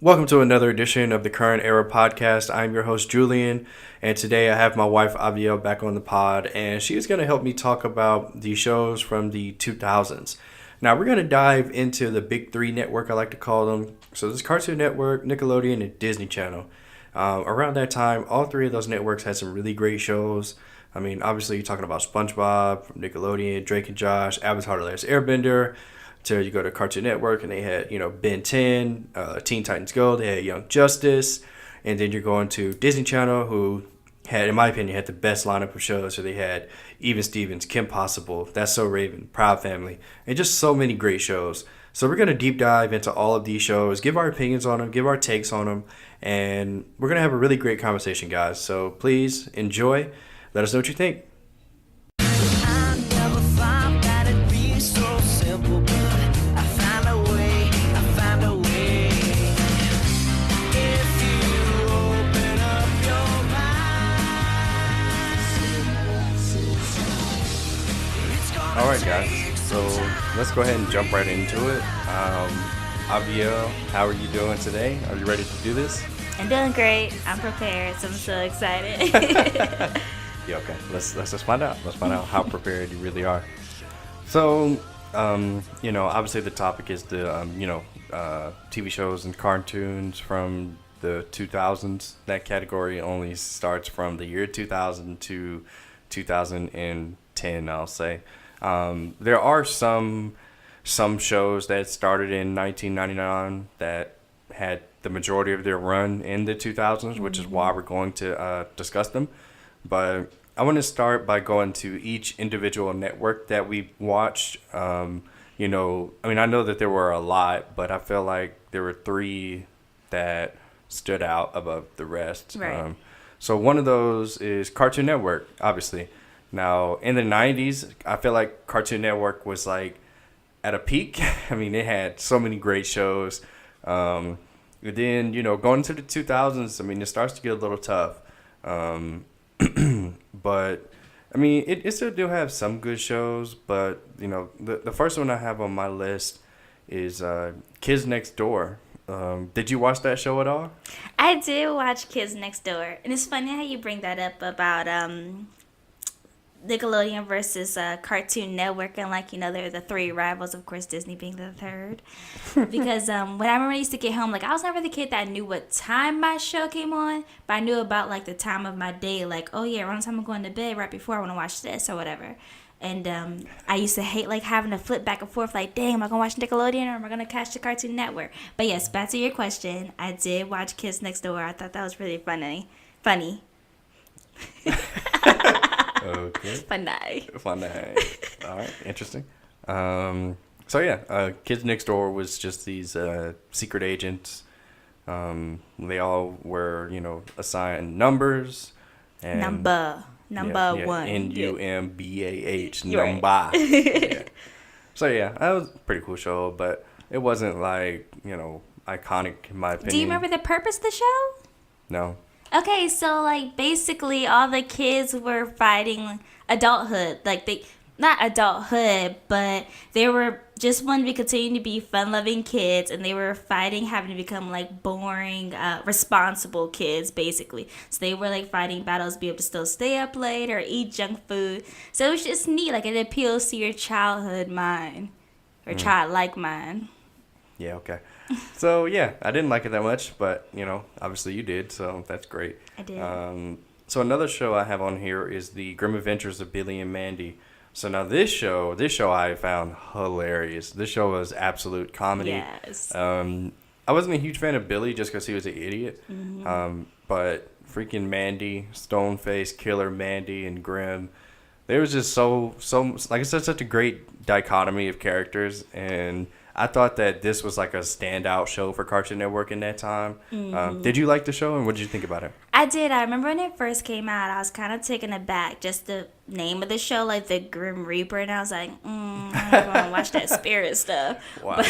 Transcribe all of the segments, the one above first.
Welcome to another edition of the Current Era podcast. I'm your host, Julian, and today I have my wife, Avi back on the pod, and she is going to help me talk about the shows from the 2000s. Now, we're going to dive into the big three network, I like to call them. So, this Cartoon Network, Nickelodeon, and Disney Channel. Around that time, all three of those networks had some really great shows. I mean, obviously, you're talking about SpongeBob from Nickelodeon, Drake and Josh, Avatar: The Last Airbender. Till you go to Cartoon Network and they had, Ben 10, Teen Titans Go, they had Young Justice. And then you're going to Disney Channel, who had, in my opinion, had the best lineup of shows. So they had Even Stevens, Kim Possible, That's So Raven, Proud Family, and just so many great shows. So we're going to deep dive into all of these shows, give our opinions on them, give our takes on them, and we're going to have a really great conversation, guys. So please enjoy. Let us know what you think. All right, guys. So let's go ahead and jump right into it. Aviel, how are you doing today? Are you ready to do this? I'm doing great. I'm prepared, so I'm so excited. Yeah, okay. Let's just find out. Let's find out how prepared you really are. So, obviously the topic is the TV shows and cartoons from the 2000s. That category only starts from the year 2000 to 2010, I'll say. There are some shows that started in 1999 that had the majority of their run in the 2000s, which is why we're going to discuss them. But I want to start by going to each individual network that we watched. I know that there were a lot, but I feel like there were three that stood out above the rest. Right. So one of those is Cartoon Network, obviously. Now, in the 90s, I feel like Cartoon Network was like at a peak. I mean, it had so many great shows. Then, going into the 2000s, I mean, it starts to get a little tough. But, I mean, it still do have some good shows. But, the first one I have on my list is Kids Next Door. Did you watch that show at all? I did watch Kids Next Door. And it's funny how you bring that up about Nickelodeon versus Cartoon Network, and they're the three rivals, of course Disney being the third. Because when I remember I used to get home, I was never the kid that knew what time my show came on, but I knew about the time of my day, oh yeah, around the time I'm going to bed, right before I want to watch this or whatever. And I used to hate having to flip back and forth, dang, am I gonna watch Nickelodeon or am I gonna catch the Cartoon Network? But yes, back to your question, I did watch Kids Next Door. I thought that was really funny. Okay. Funny. All right. Interesting. Kids Next Door was just these secret agents. They all were, assigned numbers. And Number one. Numbah. Right. Number. Yeah. So, that was a pretty cool show, but it wasn't iconic in my opinion. Do you remember the purpose of the show? No. Okay, so basically all the kids were fighting adulthood. Not adulthood, but they were just wanting to continue to be fun-loving kids, and they were fighting having to become boring, responsible kids, basically. So they were fighting battles to be able to still stay up late or eat junk food. So it was just neat. It appeals to your childhood mind or childlike mind. Yeah, okay. So, I didn't like it that much, but, obviously you did, so that's great. I did. So another show I have on here is The Grim Adventures of Billy and Mandy. So now this show I found hilarious. This show was absolute comedy. Yes. I wasn't a huge fan of Billy just because he was an idiot. Mm-hmm. But freaking Mandy, Stoneface, Killer Mandy, and Grim, there was just so like I said, such a great dichotomy of characters, and I thought that this was a standout show for Cartoon Network in that time. Mm-hmm. Did you like the show, and what did you think about it? I did. I remember when it first came out, I was kind of taken aback. Just the name of the show, the Grim Reaper, and I was like, I'm going to watch that spirit stuff. Wow.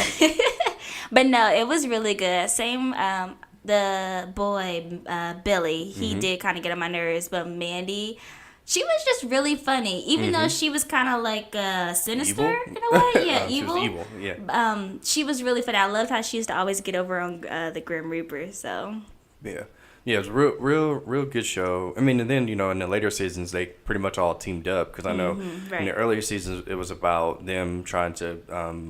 But no, it was really good. Same, the boy, Billy, he did kind of get on my nerves, but Mandy, She was just really funny, even though she was kind of like sinister Evil? in a way. Yeah, She evil. was evil, yeah. She was really funny. I loved how she used to always get over on the Grim Reaper. So Yeah. Yeah, it was a real good show. I mean, and then, in the later seasons, they pretty much all teamed up. Because I know in the earlier seasons, it was about them trying to,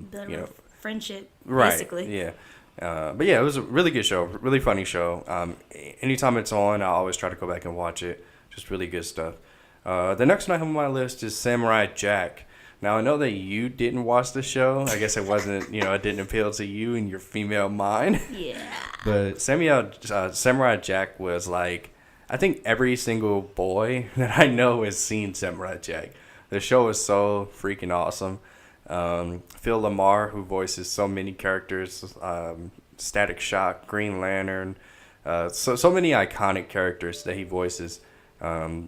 build friendship, right, basically. yeah. But yeah, it was a really good show, really funny show. Anytime it's on, I always try to go back and watch it. Just really good stuff. The next one I have on my list is Samurai Jack. Now, I know that you didn't watch the show. I guess it wasn't, it didn't appeal to you and your female mind. Yeah. But Samurai Jack was like, I think every single boy that I know has seen Samurai Jack. The show is so freaking awesome. Phil Lamar, who voices so many characters, Static Shock, Green Lantern, so many iconic characters that he voices.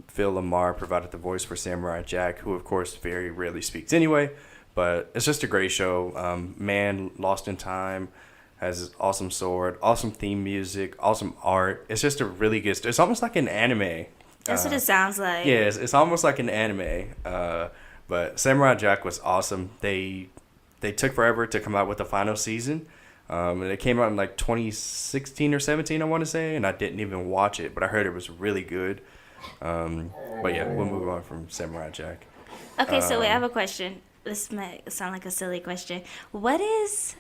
Phil Lamar provided the voice for Samurai Jack, who of course very rarely speaks anyway, but it's just a great show. Man Lost in Time has his awesome sword, awesome theme music, awesome art. It's just a really good, it's almost like an anime. That's what it sounds like. Yeah, it's almost like an anime. But Samurai Jack was awesome. They took forever to come out with the final season. And it came out in like 2016 or 17, I want to say, and I didn't even watch it, but I heard it was really good. But yeah, we'll move on from Samurai Jack. Okay, so wait, I have a question. This might sound like a silly question. What is...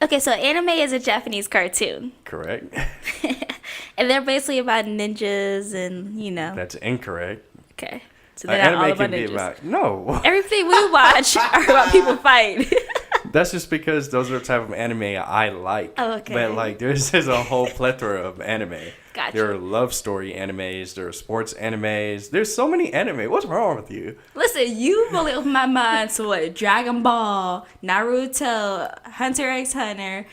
Okay, so anime is a Japanese cartoon. Correct. And they're basically about ninjas and, That's incorrect. Okay. So they're not all about ninjas. No. Everything we watch are about people fighting. That's just because those are the type of anime I like. Oh, okay. But like, there's a whole plethora of anime. Gotcha. There are love story animes. There are sports animes. There's so many anime. What's wrong with you? Listen, you really opened my mind to what? Dragon Ball, Naruto, Hunter x Hunter,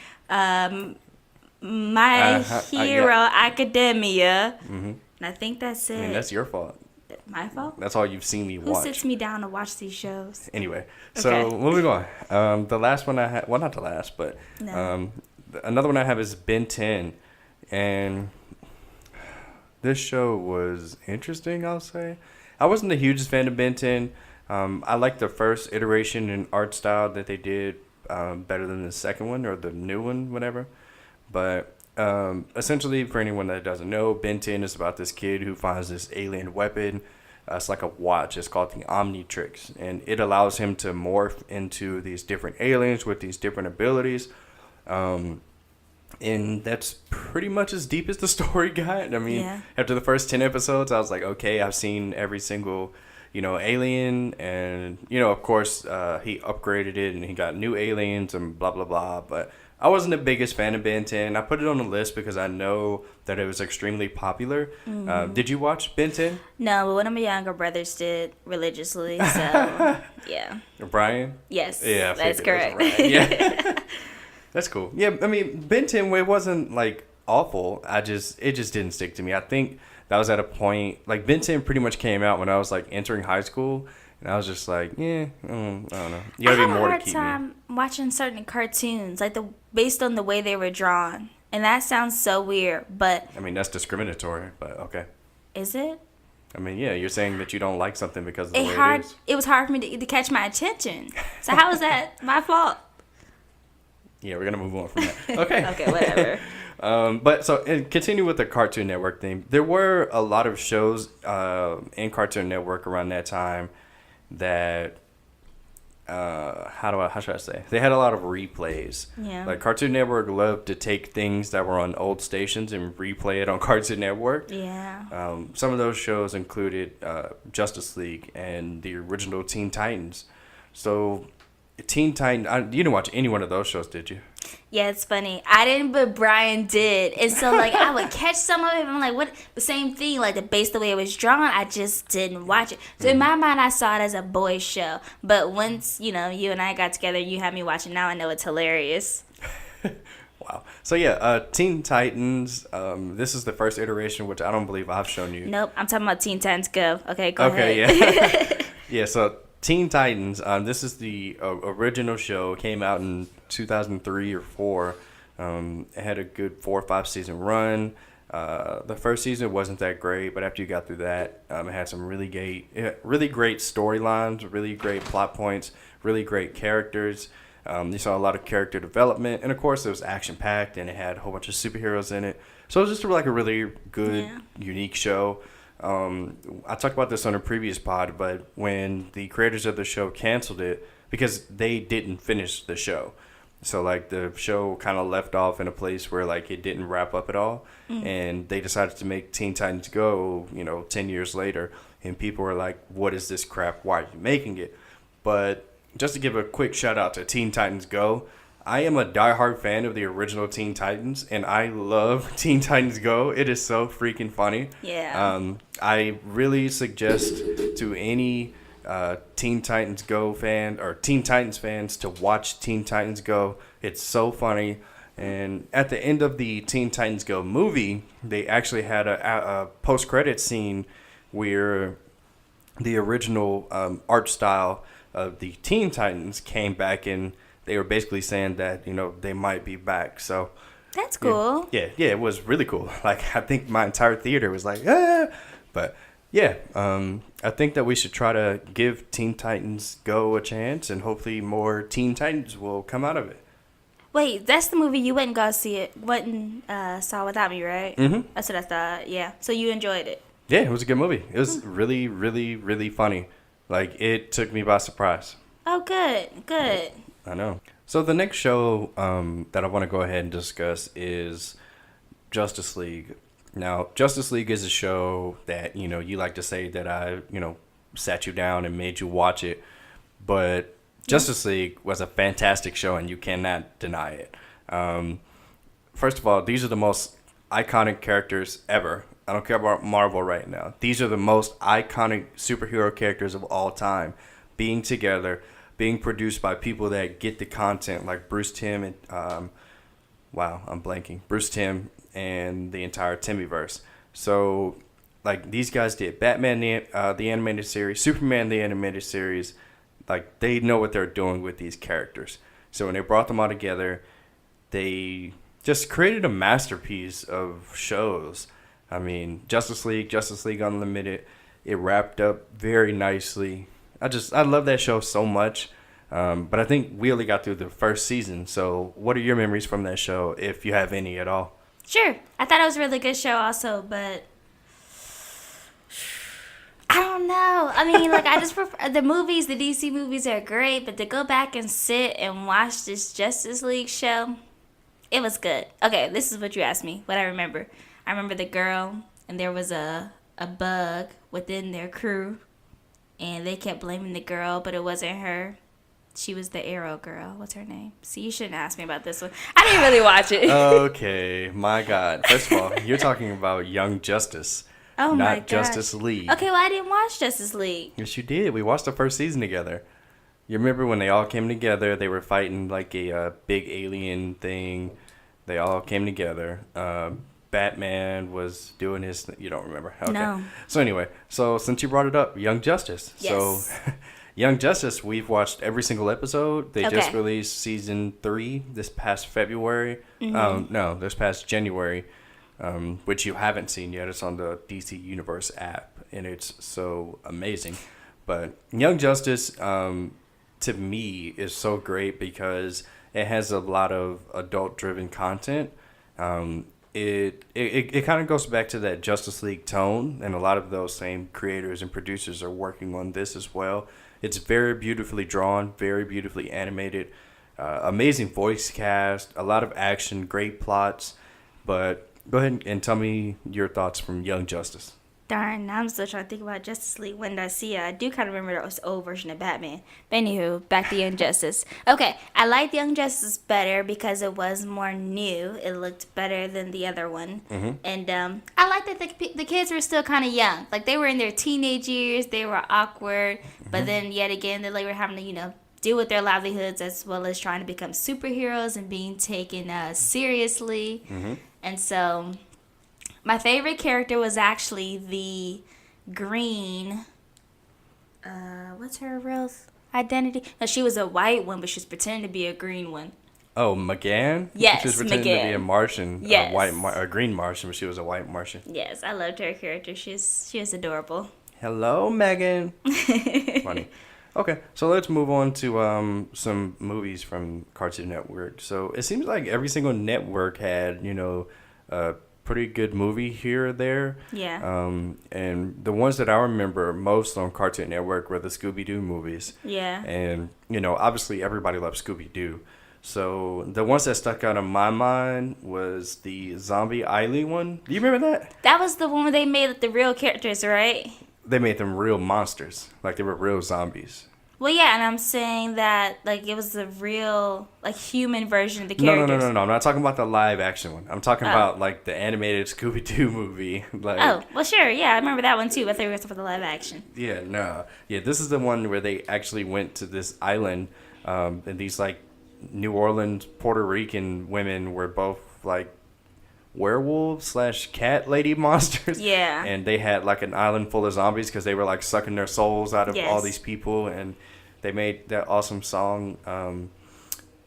My Hero Academia. Mm-hmm. And I think that's it. I mean, that's your fault. My fault? That's all you've seen me watch. Who sits me down to watch these shows? Anyway, so moving on. The last one I had, well, not the last, but another one I have is Ben 10. And this show was interesting, I'll say. I wasn't the hugest fan of Ben 10. I liked the first iteration and art style that they did better than the second one or the new one, whatever. But essentially, for anyone that doesn't know, Ben 10 is about this kid who finds this alien weapon. It's like a watch. It's called the Omnitrix. And it allows him to morph into these different aliens with these different abilities. And that's pretty much as deep as the story got. I mean, after the first 10 episodes, I was like, okay, I've seen every single, alien. And, of course, he upgraded it and he got new aliens and blah, blah, blah. But I wasn't the biggest fan of Ben 10. I put it on the list because I know that it was extremely popular. Mm-hmm. Did you watch Ben 10? No, but one of my younger brothers did religiously. So, yeah. Brian? Yes. Yeah, that's correct. Yeah. That's cool. Yeah, I mean, Ben 10, it wasn't, awful. It just didn't stick to me. I think that was at a point, Ben 10 pretty much came out when I was, entering high school. And I was just like, I don't know. You gotta be more to keep me. I have a hard time watching certain cartoons, based on the way they were drawn. And that sounds so weird, but... I mean, that's discriminatory, but okay. Is it? I mean, yeah, you're saying that you don't like something because of the way it is. It was hard for me to catch my attention. So how is that my fault? Yeah, we're gonna move on from that. Okay. Okay, whatever. But so, and continue with the Cartoon Network theme. There were a lot of shows in Cartoon Network around that time that how should I say? They had a lot of replays. Yeah. Cartoon Network loved to take things that were on old stations and replay it on Cartoon Network. Yeah. Some of those shows included Justice League and the original Teen Titans. So Teen Titans, you didn't watch any one of those shows, did you? Yeah, it's funny. I didn't, but Brian did. And so, I would catch some of it, and I'm like, what? The same thing, based the way it was drawn, I just didn't watch it. So, in my mind, I saw it as a boys' show. But once, you and I got together, you had me watching, now I know it's hilarious. Wow. So, yeah, Teen Titans, this is the first iteration, which I don't believe I've shown you. Nope, I'm talking about Teen Titans Go. Okay, go ahead. Okay, yeah. Yeah, so Teen Titans, this is the original show. It came out in 2003 or 4. It had a good 4 or 5 season run. The first season wasn't that great, but after you got through that, it had some really great storylines, really great plot points, really great characters. You saw a lot of character development, and of course, it was action packed, and it had a whole bunch of superheroes in it. So it was just like a really good, unique show. I talked about this on a previous pod, but when the creators of the show canceled it because they didn't finish the show. So like the show kind of left off in a place where like it didn't wrap up at all, and they decided to make Teen Titans Go, 10 years later, and people were like, "What is this crap? Why are you making it?" But just to give a quick shout out to Teen Titans Go, I am a diehard fan of the original Teen Titans, and I love Teen Titans Go. It is so freaking funny. Yeah. I really suggest to any Teen Titans Go fan or Teen Titans fans to watch Teen Titans Go. It's so funny. And at the end of the Teen Titans Go movie, they actually had a post-credit scene where the original art style of the Teen Titans came back, and they were basically saying that, they might be back. So That's cool. yeah, it was really cool. Like, I think my entire theater was like, ah! But yeah, I think that we should try to give Teen Titans Go a chance, and hopefully more Teen Titans will come out of it. Wait, that's the movie you went and go see it. Went and saw without me, right? Mm-hmm. That's what I thought. Yeah. So you enjoyed it. Yeah, it was a good movie. It was really, really, really funny. Like, it took me by surprise. Oh, good. I know. So the next show that I want to go ahead and discuss is Justice League. Now, Justice League is a show that, you like to say that I, sat you down and made you watch it. But Justice League was a fantastic show, and you cannot deny it. First of all, these are the most iconic characters ever. I don't care about Marvel right now. These are the most iconic superhero characters of all time being together, being produced by people that get the content, like Bruce Timm and Bruce Timm and the entire Timmyverse. So, like, these guys did Batman the animated series, Superman the animated series. Like, they know what they're doing with these characters. So when they brought them all together, they just created a masterpiece of shows. I mean, Justice League Unlimited, it wrapped up very nicely. I love that show so much. But I think we only got through the first season. So what are your memories from that show, if you have any at all? Sure. I thought it was a really good show also, but I don't know. I mean, like, I just prefer the movies. The DC movies are great, but to go back and sit and watch this Justice League show, it was good. Okay, this is what you asked me, what I remember. I remember the girl, and there was a bug within their crew, and they kept blaming the girl, but it wasn't her. She was the Arrow girl. What's her name? See, you shouldn't ask me about this one. I didn't really watch it. Okay, my God. First of all, you're talking about Young Justice. Oh my not gosh. Justice League. Okay, well, I didn't watch Justice League. Yes, you did. We watched the first season together. You remember when they all came together? They were fighting like a big alien thing. They all came together. Batman was doing his... You don't remember? Okay. No. So anyway, since you brought it up, Young Justice. Yes. So Young Justice, we've watched every single episode. They just released season 3 this past February. Mm-hmm. This past January. Which you haven't seen yet. It's on the DC Universe app, and it's so amazing. But Young Justice, to me, is so great because it has a lot of adult-driven content. It kind of goes back to that Justice League tone, and a lot of those same creators and producers are working on this as well. It's very beautifully drawn, very beautifully animated, amazing voice cast, a lot of action, great plots, but... Go ahead and tell me your thoughts from Young Justice. Darn, now I'm still trying to think about Justice League. When did I see it? I do kind of remember the old version of Batman. But anywho, back to Young Justice. Okay, I liked Young Justice better because it was more new. It looked better than the other one. Mm-hmm. And I liked that the kids were still kind of young. Like, they were in their teenage years. They were awkward. Mm-hmm. But then, yet again, they were having to, deal with their livelihoods as well as trying to become superheroes and being taken seriously. Mm-hmm. And so, my favorite character was actually the green, what's her real identity? No, she was a white one, but she was pretending to be a green one. Oh, McGann? Yes, She was pretending to be a Martian, Yes. a green Martian, but she was a white Martian. Yes, I loved her character. She was adorable. Hello, Megan. Funny. Okay, so let's move on to some movies from Cartoon Network. So it seems like every single network had, a pretty good movie here or there. Yeah. And the ones that I remember most on Cartoon Network were the Scooby-Doo movies. Yeah. And, obviously everybody loves Scooby-Doo. So the ones that stuck out in my mind was the Zombie Island one. Do you remember that? That was the one where they made the real characters, right? They made them real monsters, like they were real zombies. Well, yeah, and I'm saying that it was the real human version of the No, characters. no. I'm not talking about the live action one. I'm talking about the animated Scooby-Doo movie. Oh, well, sure, yeah, I remember that one too. But they were for the live action. Yeah, no, yeah. This is the one where they actually went to this island, and these New Orleans Puerto Rican women were both werewolves / cat lady monsters. Yeah. And they had an island full of zombies because they were sucking their souls out of all these people, and they made that awesome song.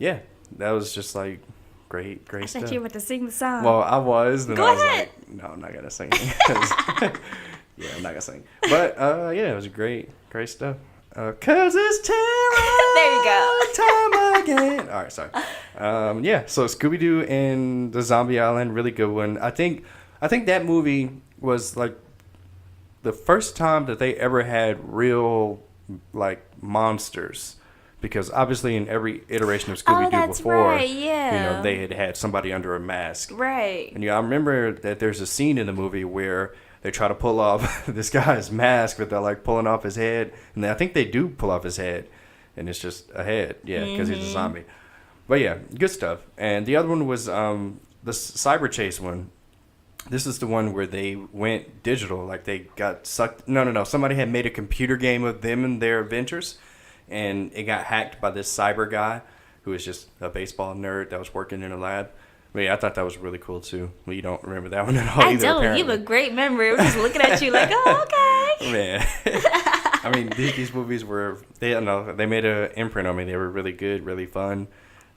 Yeah, that was just great I stuff. thought you were about to sing the song. Well, I was. Then Go I was ahead. no, I'm not gonna sing. Yeah, I'm not gonna sing. But yeah, it was great stuff. 'Cause it's terror. There you go. Time again. All right, sorry. Yeah, so Scooby-Doo and the Zombie Island, really good one. I think that movie was the first time that they ever had real monsters, because obviously in every iteration of Scooby-Doo before, right, yeah. they had somebody under a mask. Right. And I remember that there's a scene in the movie where they try to pull off this guy's mask, but they're pulling off his head, and I think they do pull off his head, and it's just a head, because he's a zombie. But yeah, good stuff. And the other one was the Cyber Chase one. This is the one where they went digital, they got sucked. No. Somebody had made a computer game of them and their adventures, and it got hacked by this cyber guy who was just a baseball nerd that was working in a lab. But yeah, I thought that was really cool too. Well, you don't remember that one at all either, don't. apparently. You have a great memory. We're just looking at you oh, okay. Man. I mean, these movies were, they made an imprint on me. They were really good, really fun.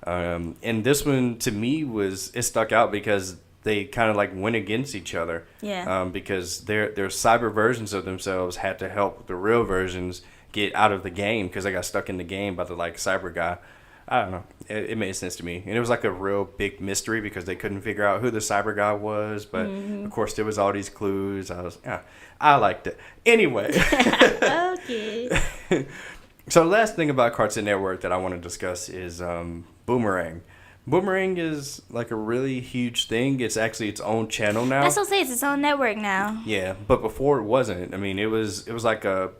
And this one, to me, it stuck out because they kind of like went against each other. Yeah. Because their cyber versions of themselves had to help the real versions get out of the game because they got stuck in the game by the like cyber guy. I don't know. It made sense to me. And it was like a real big mystery because they couldn't figure out who the cyber guy was. But, of course, there was all these clues. I liked it. Anyway. Okay. So the last thing about Cartoon Network that I want to discuss is Boomerang. Boomerang is like a really huge thing. It's actually its own channel now. That's what I'm saying. It's its own network now. Yeah, but before it wasn't. I mean, it was like a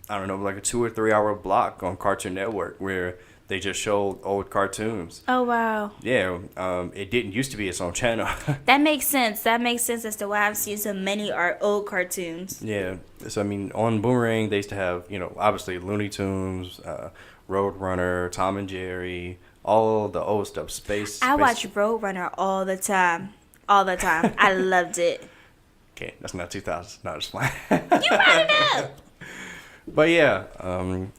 2 or 3 hour block on Cartoon Network where they just showed old cartoons. Oh, wow. Yeah, it didn't used to be its own channel. That makes sense. That makes sense as to why I've seen so many old cartoons. Yeah, so I mean, on Boomerang, they used to have, obviously Looney Tunes, Roadrunner, Tom and Jerry, all the old stuff. I watch Roadrunner all the time. All the time. I loved it. Okay, that's not 2000s. No, it's fine. You brought it up. But yeah,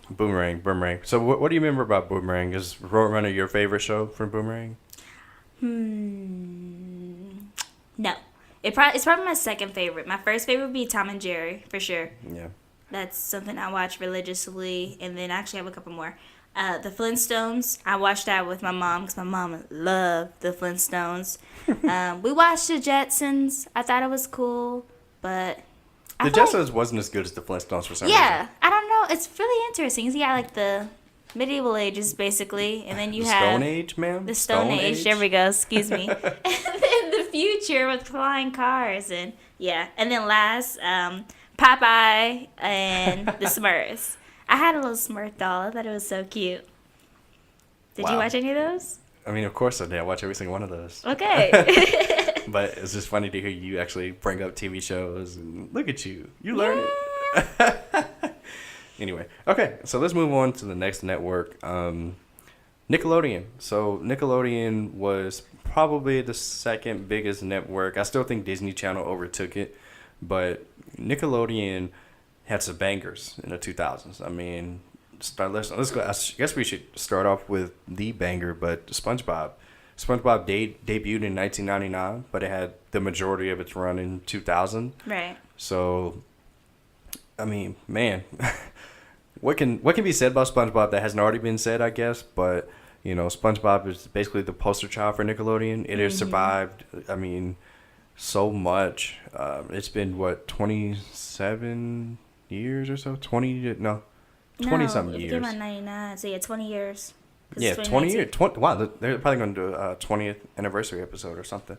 Boomerang. So what do you remember about Boomerang? Is Roadrunner your favorite show from Boomerang? No. It's probably my second favorite. My first favorite would be Tom and Jerry, for sure. Yeah. That's something I watch religiously. And then I actually have a couple more. The Flintstones. I watched that with my mom because my mom loved the Flintstones. We watched the Jetsons. I thought it was cool, but... The Jetsons wasn't as good as the Flintstones for some reason. Yeah, I don't know. It's really interesting. You got like the medieval ages, basically, and then you have Stone Age, ma'am. The Stone Age. There we go. Excuse me. And then the future with flying cars, and yeah, and then last, Popeye and the Smurfs. I had a little Smurf doll. I thought it was so cute. Did you watch any of those? I mean, of course I did. I watch every single one of those. Okay. But it's just funny to hear you actually bring up TV shows and look at you. You learn it. Anyway, okay, so let's move on to the next network, Nickelodeon. So Nickelodeon was probably the second biggest network. I still think Disney Channel overtook it, but Nickelodeon had some bangers in the 2000s. I mean, let's go. I guess we should start off with the banger, but SpongeBob. SpongeBob debuted in 1999, but it had the majority of its run in 2000. Right. So, I mean, man, what can be said about SpongeBob that hasn't already been said, I guess, but SpongeBob is basically the poster child for Nickelodeon. It has survived, I mean, so much. It's been, 27 years or so? 20 something years. It came out in 99, so 20 years. Yeah, 20 years. Wow, they're probably going to do a 20th anniversary episode or something.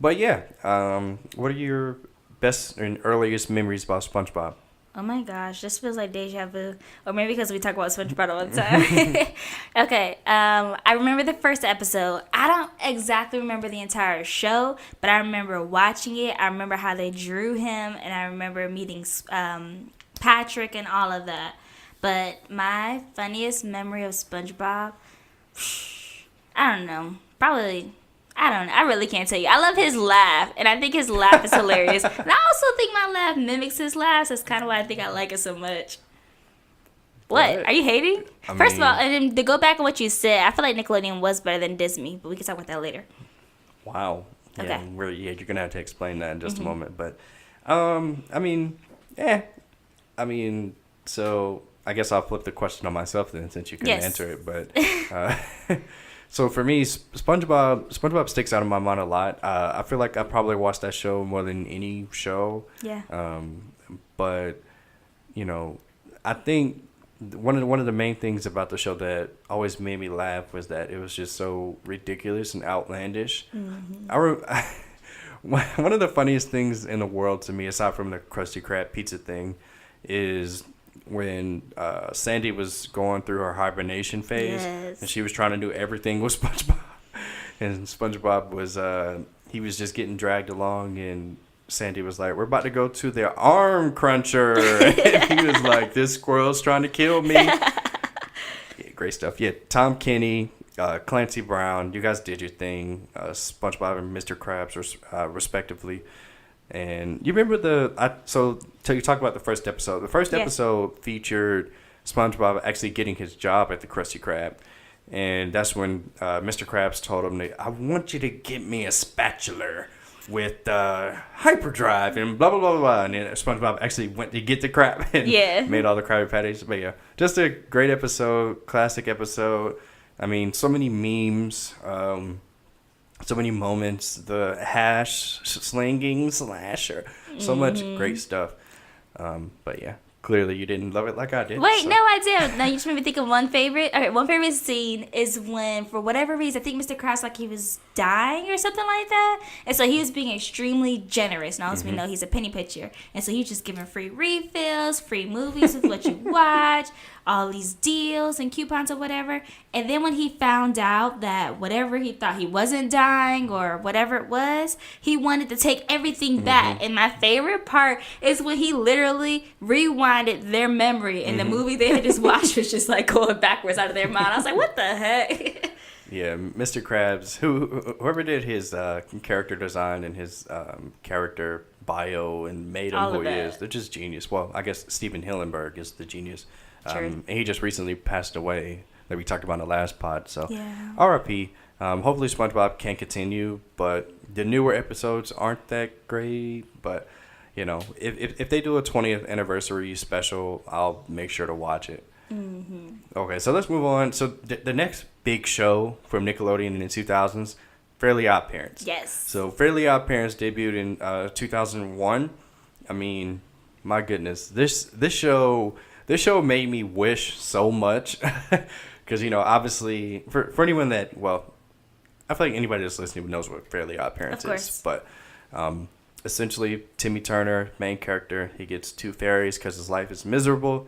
But yeah, what are your best and earliest memories about SpongeBob? Oh my gosh, this feels like deja vu. Or maybe because we talk about SpongeBob all the time. Okay, I remember the first episode. I don't exactly remember the entire show, but I remember watching it. I remember how they drew him, and I remember meeting Patrick and all of that. But my funniest memory of SpongeBob, I don't know. Probably, I don't know. I really can't tell you. I love his laugh, and I think his laugh is hilarious. And I also think my laugh mimics his laugh. That's kind of why I think I like it so much. What? Are you hating? First of all, and then to go back on what you said, I feel like Nickelodeon was better than Disney, but we can talk about that later. Wow. Yeah, okay. You're going to have to explain that in just a moment. But, I mean, so I guess I'll flip the question on myself then, since you can answer it. But so for me, SpongeBob sticks out in my mind a lot. I feel like I probably watched that show more than any show. Yeah. But I think one of the main things about the show that always made me laugh was that it was just so ridiculous and outlandish. One of the funniest things in the world to me, aside from the Krusty Krab pizza thing, is when Sandy was going through her hibernation phase, and she was trying to do everything with SpongeBob, and SpongeBob was he was just getting dragged along, and Sandy was like, "We're about to go to the arm cruncher," and he was like, "This squirrel's trying to kill me." Yeah, great stuff. Yeah, Tom Kenny, Clancy Brown, you guys did your thing. SpongeBob and Mr. Krabs, respectively. And you remember so you talk about the first episode. The first episode featured SpongeBob actually getting his job at the Krusty Krab. And that's when Mr. Krabs told him, I want you to get me a spatula with hyperdrive and blah, blah, blah, blah. And then SpongeBob actually went to get the crab and made all the Krabby Patties. But yeah, just a great episode, classic episode. I mean, so many memes. So many moments, the hash slinging slasher, so much great stuff. But yeah, clearly you didn't love it like I did. Wait, no, I did. Now you just made me think of one favorite. Okay, one favorite scene is when, for whatever reason, I think Mr. Krabs, like, he was dying or something like that. And so he was being extremely generous. Now, as we know, he's a penny pitcher. And so he was just giving free refills, free movies with what you watch, all these deals and coupons or whatever. And then when he found out that whatever he thought he wasn't dying or whatever it was, he wanted to take everything back. And my favorite part is when he literally rewinded their memory, and the movie they had just watched was just like going backwards out of their mind. I was like, what the heck? Yeah, Mr. Krabs, whoever did his character design and his character bio and made him who he is, they're just genius. Well, I guess Steven Hillenburg is the genius. And he just recently passed away, that we talked about in the last pod. So, R.I.P. Hopefully SpongeBob can continue, but the newer episodes aren't that great. But, if they do a 20th anniversary special, I'll make sure to watch it. Okay, so let's move on. So the next big show from Nickelodeon in the 2000s, Fairly Odd Parents. Yes. So Fairly Odd Parents debuted in 2001. I mean, my goodness, this show made me wish so much, because obviously for anyone that, I feel like anybody that's listening knows what Fairly Odd Parents is, but essentially Timmy Turner, main character, he gets two fairies because his life is miserable.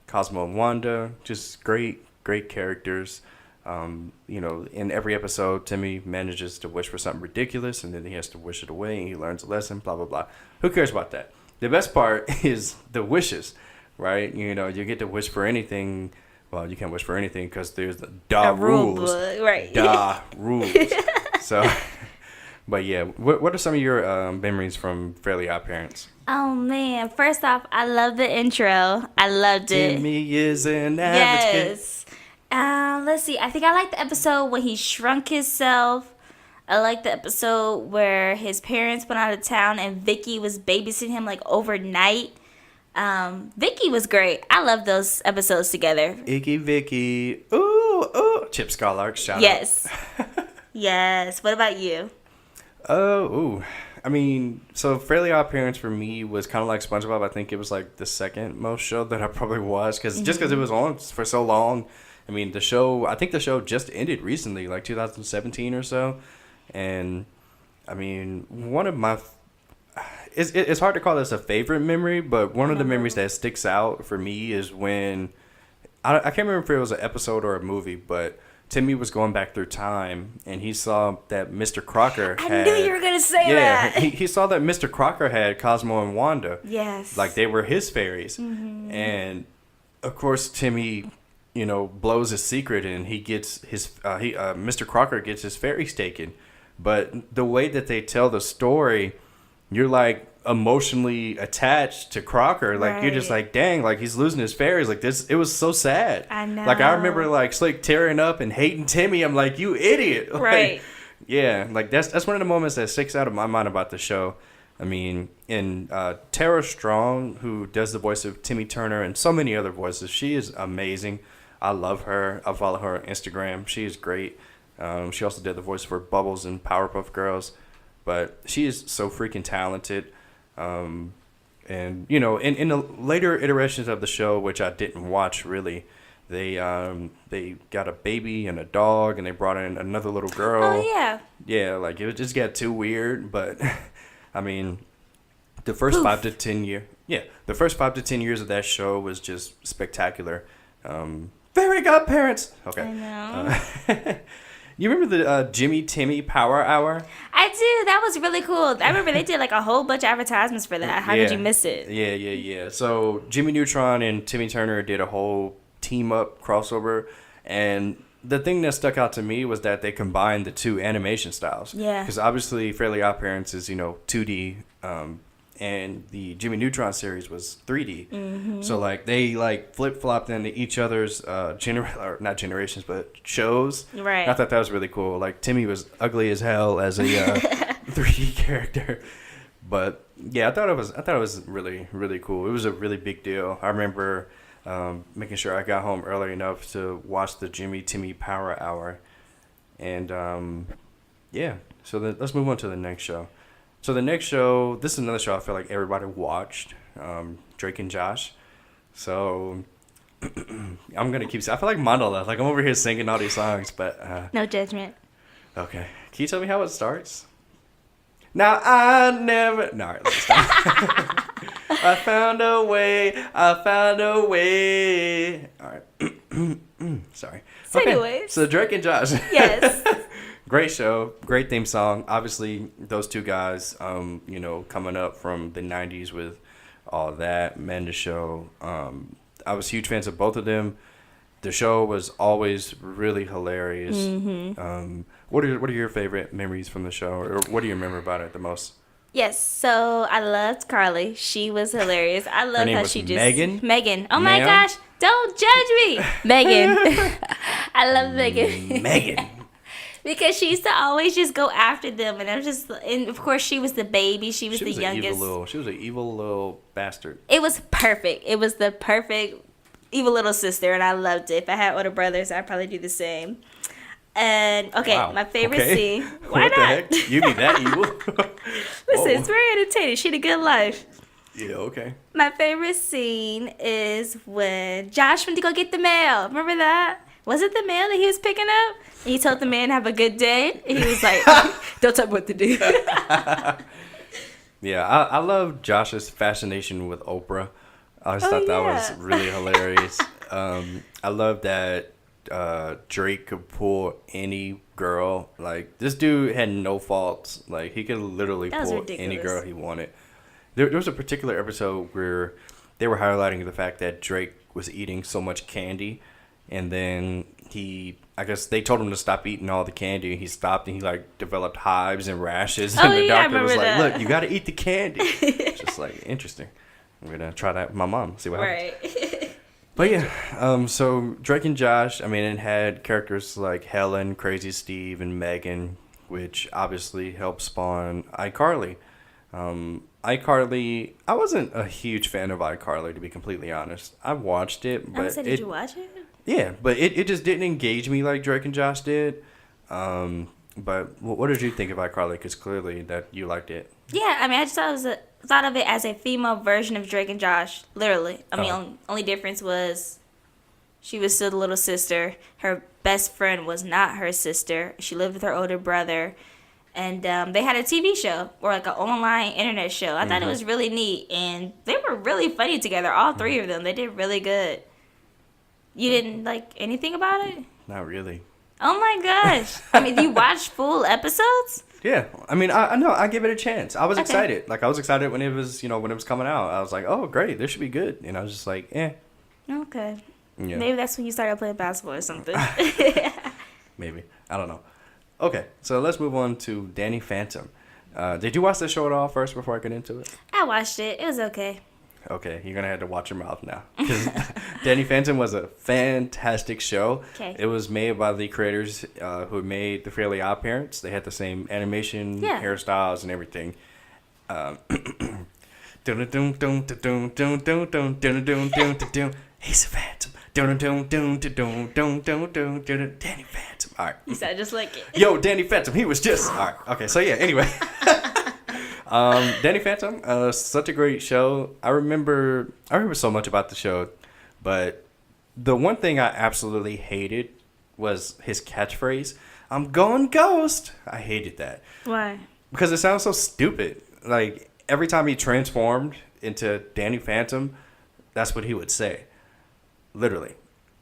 Cosmo and Wanda, just great characters. In every episode, Timmy manages to wish for something ridiculous, and then he has to wish it away, and he learns a lesson, blah, blah, blah. Who cares about that? The best part is the wishes, right? You get to wish for anything. Well, you can't wish for anything because there's the rules. Right. Rules. So, but yeah, what are some of your memories from Fairly Odd Parents? Oh, man. First off, I love the intro. I loved it. Timmy is an average kid. Let's see. I think I like the episode when he shrunk himself. I like the episode where his parents went out of town and Vicky was babysitting him like overnight. Vicky was great. I love those episodes together. Icky Vicky. Ooh, ooh. Chip Skylark, shout Yes. out. Yes. What about you? Ooh. I mean, so Fairly Odd Parents for me was kind of like SpongeBob. I think it was like the second most show that I probably watched just because it was on for so long. I mean, I think the show just ended recently, like 2017 or so. And I mean, one of my, it's hard to call this a favorite memory, but one of the memories that sticks out for me is when, I can't remember if it was an episode or a movie, but Timmy was going back through time and he saw that Mr. Crocker I knew you were going to say that. He saw that Mr. Crocker had Cosmo and Wanda. Yes. Like they were his fairies. Mm-hmm. And of course, Timmy, blows his secret and he gets Mr. Crocker gets his fairies taken. But the way that they tell the story, you're like emotionally attached to Crocker. Like you're just like, dang, like he's losing his fairies. Like this, it was so sad. I know. Like I remember like Slick tearing up and hating Timmy. I'm like, you idiot. Like, right. Yeah. Like that's one of the moments that sticks out of my mind about the show. I mean, and Tara Strong, who does the voice of Timmy Turner and so many other voices, she is amazing. I love her. I follow her on Instagram. She is great. She also did the voice for Bubbles and Powerpuff Girls, but she is so freaking talented. And in the later iterations of the show, which I didn't watch really, they got a baby and a dog, and they brought in another little girl. Oh yeah. Yeah, like it just got too weird, but I mean, the first 5 to 10 years of that show was just spectacular. Fairy godparents. Okay. I know. You remember the Jimmy Timmy Power Hour? I do. That was really cool. I remember they did like a whole bunch of advertisements for that. How did you miss it? Yeah. So Jimmy Neutron and Timmy Turner did a whole team up crossover, and the thing that stuck out to me was that they combined the two animation styles. Yeah. Because obviously Fairly Odd Parents is 2D, and the Jimmy Neutron series was 3D. Mm-hmm. So like they like flip flopped into each other's not generations but shows. Right. I thought that was really cool. Like Timmy was ugly as hell as a 3D character, but yeah, I thought it was really really cool. It was a really big deal. I remember making sure I got home early enough to watch the Jimmy Timmy Power Hour, and yeah. So let's move on to the next show. So the next show, this is another show I feel like everybody watched, Drake and Josh. So I'm going to keep, I feel like monologue, like I'm over here singing all these songs, but... no judgment. Okay. Can you tell me how it starts? Now I never... No, all right, let's stop. I found a way. All right. Sorry. So okay. anyways. So Drake and Josh. Yes. Great show, great theme song. Obviously, those two guys, coming up from the 90s with all that, Manda Show. I was huge fans of both of them. The show was always really hilarious. Mm-hmm. What are your favorite memories from the show, or what do you remember about it the most? Yes, so I loved Carly. She was hilarious. I loved how she just... Megan. Oh my gosh, don't judge me. Megan. I love Megan. Megan. Because she used to always just go after them, and of course she was the baby. She was the youngest. She was an evil little bastard. It was perfect. It was the perfect evil little sister, and I loved it. If I had older brothers, I'd probably do the same. And my favorite scene. Why what not? The heck? You be that evil? Listen, it's very entertaining. She had a good life. Yeah, okay. My favorite scene is when Josh went to go get the mail. Remember that? Was it the mail that he was picking up? And he told the man, have a good day. And he was like, don't tell me what to do. Yeah, I love Josh's fascination with Oprah. I just thought that was really hilarious. I love that Drake could pull any girl. Like, this dude had no faults. Like, he could literally pull any girl he wanted. There was a particular episode where they were highlighting the fact that Drake was eating so much candy. And then I guess they told him to stop eating all the candy. He stopped and he like developed hives and rashes. And the doctor was like, look, you got to eat the candy. Just like, interesting. I'm going to try that with my mom, see what happens. But yeah, so Drake and Josh, I mean, it had characters like Helen, Crazy Steve, and Megan, which obviously helped spawn iCarly. iCarly, I wasn't a huge fan of iCarly, to be completely honest. I watched it, I would but say, did you watch it? yeah, but it just didn't engage me like Drake and Josh did. But what did you think of iCarly? Because clearly that you liked it. Yeah, I mean, I just thought of it as a female version of Drake and Josh. Literally, I mean, only difference was she was still the little sister. Her best friend was not her sister. She lived with her older brother, and they had a TV show or like an online internet show. I thought it was really neat, and they were really funny together. All three of them, they did really good. You didn't like anything about it? Not really. Oh my gosh! I mean, do you watch full episodes? Yeah, I mean, I know I give it a chance. I was excited. Like I was excited when it was, when it was coming out. I was like, oh great, this should be good. And I was just like, eh. Okay. Yeah. Maybe that's when you started playing basketball or something. Maybe, I don't know. Okay, so let's move on to Danny Phantom. Did you watch the show at all first before I get into it? I watched it. It was okay. Okay, you're gonna have to watch your mouth now. Because Danny Phantom was a fantastic show. Okay. It was made by the creators who made The Fairly Odd Parents. They had the same animation, hairstyles, and everything. He's a phantom. Danny Phantom. All right. You sound just like it. Yo, Danny Phantom. He was just all right. Okay, so yeah. Anyway. Danny Phantom, such a great show. I remember so much about the show, but the one thing I absolutely hated was his catchphrase, "I'm going ghost." I hated that. Why? Because it sounds so stupid. Like every time he transformed into Danny Phantom, that's what he would say. Literally.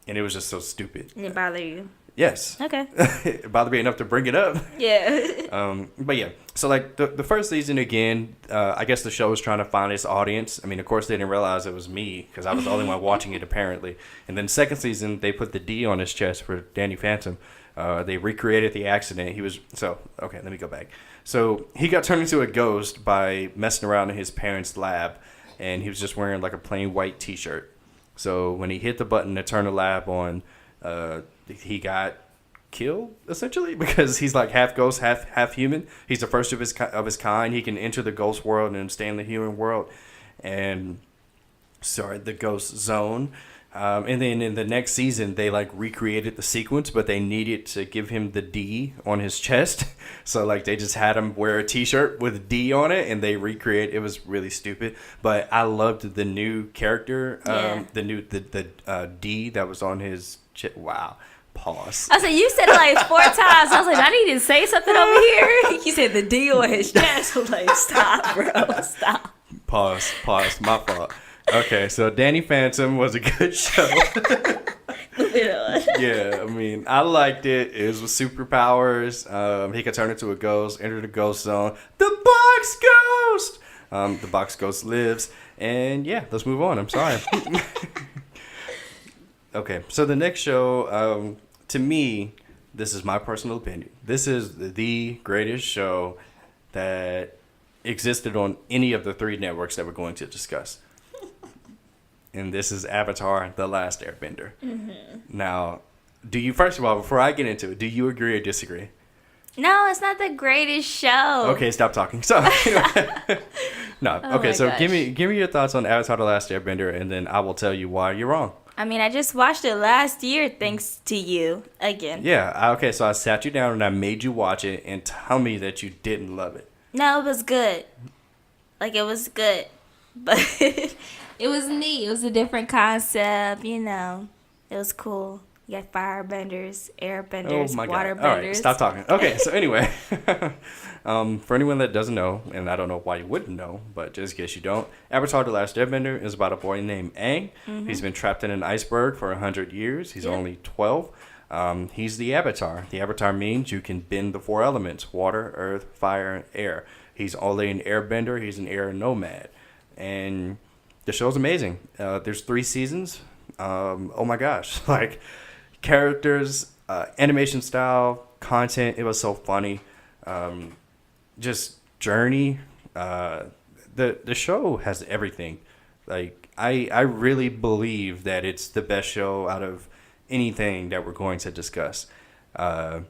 And it was just so stupid. Did it bother you? Yes. Okay. It bothered me enough to bring it up. Yeah. But yeah, so like the first season again, I guess the show was trying to find its audience. I mean, of course they didn't realize it was me because I was the only one watching it apparently. And then second season they put the D on his chest for Danny Phantom. They recreated the accident. Let me go back. So he got turned into a ghost by messing around in his parents' lab, and he was just wearing like a plain white T-shirt. So when he hit the button to turn the lab on, he got killed essentially because he's like half ghost, half human. He's the first of his kind. He can enter the ghost world and stay in the human world, the ghost zone. And then in the next season, they like recreated the sequence, but they needed to give him the D on his chest. So like they just had him wear a T-shirt with D on it, and they recreate. It was really stupid, but I loved the new character, the D that was on his chest. Wow. Pause. I said, you said it like 4 times. I was like, I need to say something over here. You said the D on his chest. I was like, stop, bro. Stop. Pause. My fault. Okay, so Danny Phantom was a good show. Moving on. Yeah, I mean, I liked it. It was with superpowers. He could turn into a ghost, enter the ghost zone. The box ghost! The box ghost lives. And yeah, let's move on. I'm sorry. Okay, so the next show, to me, this is my personal opinion. This is the greatest show that existed on any of the 3 networks that we're going to discuss. And this is Avatar: The Last Airbender. Mm-hmm. Now, first of all, before I get into it, do you agree or disagree? No, it's not the greatest show. Okay, stop talking. So, no. Oh okay, so gosh. give me your thoughts on Avatar: The Last Airbender, and then I will tell you why you're wrong. I mean, I just watched it last year thanks to you again. Yeah, okay, so I sat you down and I made you watch it and tell me that you didn't love it. No, it was good. Like, it was good. But it was neat. It was a different concept, It was cool. You got firebenders, airbenders, waterbenders. All right, stop talking. Okay, so anyway, for anyone that doesn't know, and I don't know why you wouldn't know, but just in case you don't, Avatar: The Last Airbender is about a boy named Aang. Mm-hmm. He's been trapped in an iceberg for 100 years. He's only 12. He's the Avatar. The Avatar means you can bend the 4 elements: water, earth, fire, and air. He's only an airbender. He's an air nomad. And the show's amazing. There's 3 seasons. Oh my gosh. Like, characters, animation style, content, it was so funny. Just journey. The show has everything. Like, I really believe that it's the best show out of anything that we're going to discuss. I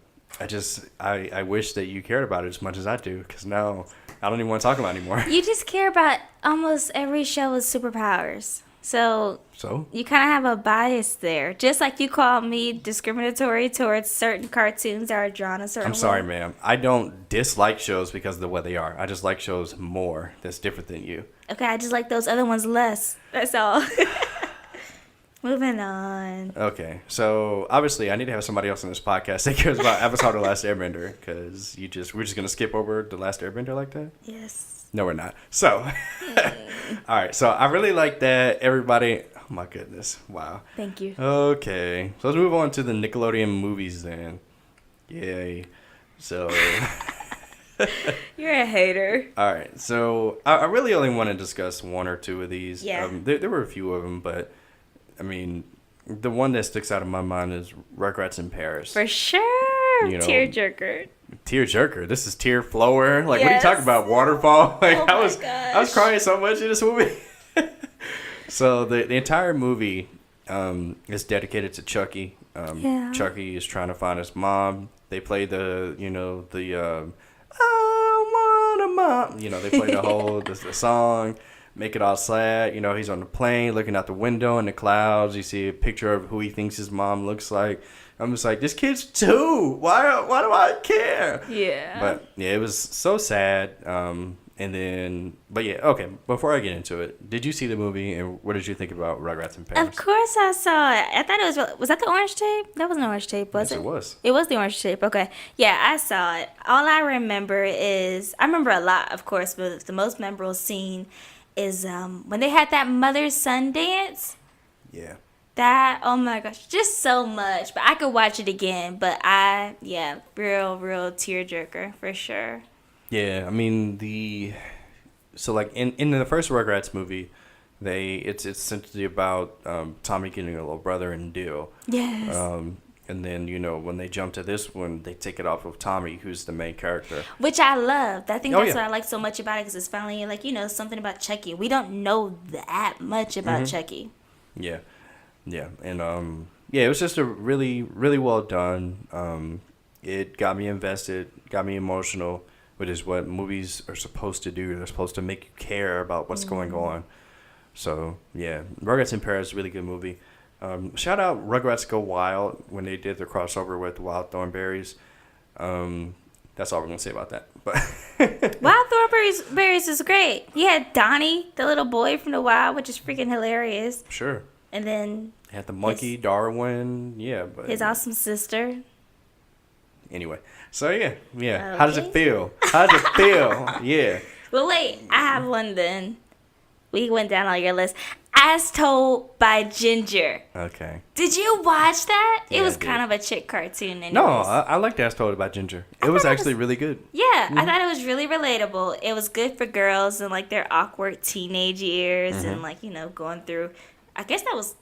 wish that you cared about it as much as I do, because now I don't even want to talk about it anymore. You just care about almost every show with superpowers. So you kind of have a bias there. Just like you call me discriminatory towards certain cartoons that are drawn a certain way. I'm sorry, ma'am. I don't dislike shows because of the way they are. I just like shows more that's different than you. Okay, I just like those other ones less. That's all. Moving on. Okay, so obviously I need to have somebody else on this podcast that cares about Avatar: The Last Airbender, because we're just gonna skip over The Last Airbender like that? Yes. No, we're not. So, all right. So I really like that. Everybody. Oh my goodness! Wow. Thank you. Okay, so let's move on to the Nickelodeon movies then. Yay! So. You're a hater. All right. So I really only want to discuss one or two of these. Yeah. There were a few of them, but I mean, the one that sticks out of my mind is Rugrats in Paris. For sure. You know, tearjerker. Tearjerker. This is tear flower. Like, yes. What are you talking about? Waterfall? Like, oh I was crying so much in this movie. So the entire movie is dedicated to Chucky. Chucky is trying to find his mom. They play I want a mom. They play the whole the song. Make it all sad. He's on the plane looking out the window in the clouds. You see a picture of who he thinks his mom looks like. I'm just like, this kid's 2. Why do I care? Yeah. But yeah, it was so sad. Okay. Before I get into it, did you see the movie and what did you think about Rugrats in Paris? Of course I saw it. I thought it was that the orange tape? That wasn't orange tape, was it? Yes, it was. It was the orange tape. Okay. Yeah, I saw it. All I remember is, I remember a lot, of course, but the most memorable scene is when they had that mother-son dance. Yeah. That, oh my gosh, just so much. But I could watch it again. But real tearjerker for sure. Yeah, I mean so like in the first Rugrats movie, it's essentially about Tommy getting a little brother and Dil. Yes. And then when they jump to this one, they take it off of Tommy, who's the main character. Which I loved. I think that's what I like so much about it, because it's finally something about Chucky. We don't know that much about Chucky. Yeah. Yeah, and it was just a really, really well done. It got me invested, got me emotional, which is what movies are supposed to do. They're supposed to make you care about what's going on. So, yeah, Rugrats in Paris is a really good movie. Shout out Rugrats Go Wild when they did the crossover with Wild Thornberries. That's all we're going to say about that. But Wild Thornberries is great. You had Donnie, the little boy from the Wild, which is freaking hilarious. Sure. And then had the monkey, Darwin, but his awesome sister. Anyway, so yeah. Okay. How does it feel? Yeah. Well, wait, I have one then. We went down on your list. As Told by Ginger. Okay. Did you watch that? Yeah, it was kind of a chick cartoon. Anyways. No, I liked As Told by Ginger. It was actually really good. Yeah, I thought it was really relatable. It was good for girls and their awkward teenage years and going through. I guess that was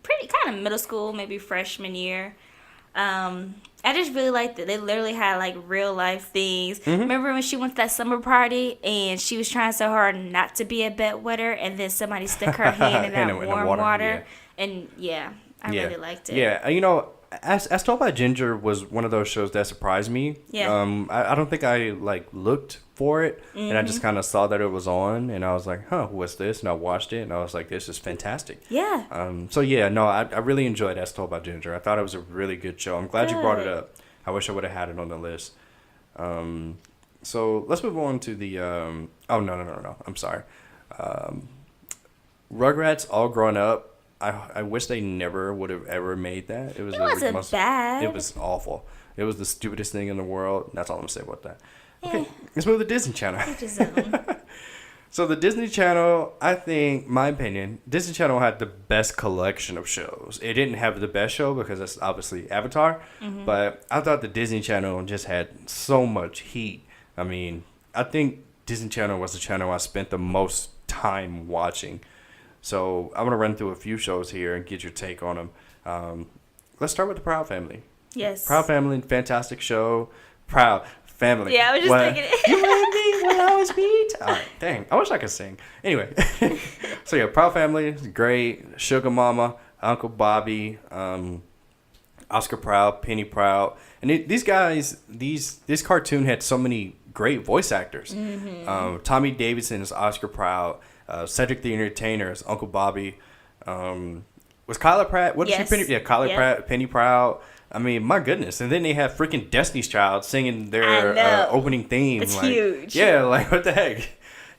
pretty kind of middle school, maybe freshman year. I just really liked it. They literally had real life things. Remember when she went to that summer party and she was trying so hard not to be a bedwetter, and then somebody stuck her hand in that warm water. Yeah. And I really liked it. Yeah, As Told by Ginger was one of those shows that surprised me. Yeah. I don't think I looked for it, and I just kind of saw that it was on, and I was like, huh, what's this? And I watched it, and I was like, this is fantastic. Yeah. I really enjoyed As Told by Ginger. I thought it was a really good show. I'm glad you brought it up. I wish I would have had it on the list. So let's move on to the no, I'm sorry. Rugrats All Grown Up. I wish they never would have ever made that. It wasn't bad. It was awful. It was the stupidest thing in the world. That's all I'm going to say about that. Okay, let's move to Disney Channel. So the Disney Channel, I think, my opinion, Disney Channel had the best collection of shows. It didn't have the best show because that's obviously Avatar, but I thought the Disney Channel just had so much heat. I mean, I think Disney Channel was the channel I spent the most time watching. So I'm going to run through a few shows here and get your take on them. Let's start with the Proud Family. Yes. Proud Family, fantastic show. Proud Family. Yeah, I was just thinking it. You and me when I was beat. All right, dang. I wish I could sing. Anyway, so yeah, Proud Family is great. Sugar Mama, Uncle Bobby, Oscar Proud, Penny Proud, and these guys, this cartoon had so many great voice actors. Tommy Davidson is Oscar Proud. Cedric the Entertainer is Uncle Bobby. Was Kyla Pratt? What is she? Penny? Yeah, Kyla Pratt, Penny Proud. I mean, my goodness. And then they have freaking Destiny's Child singing their opening theme. It's like, huge. Yeah, like, what the heck?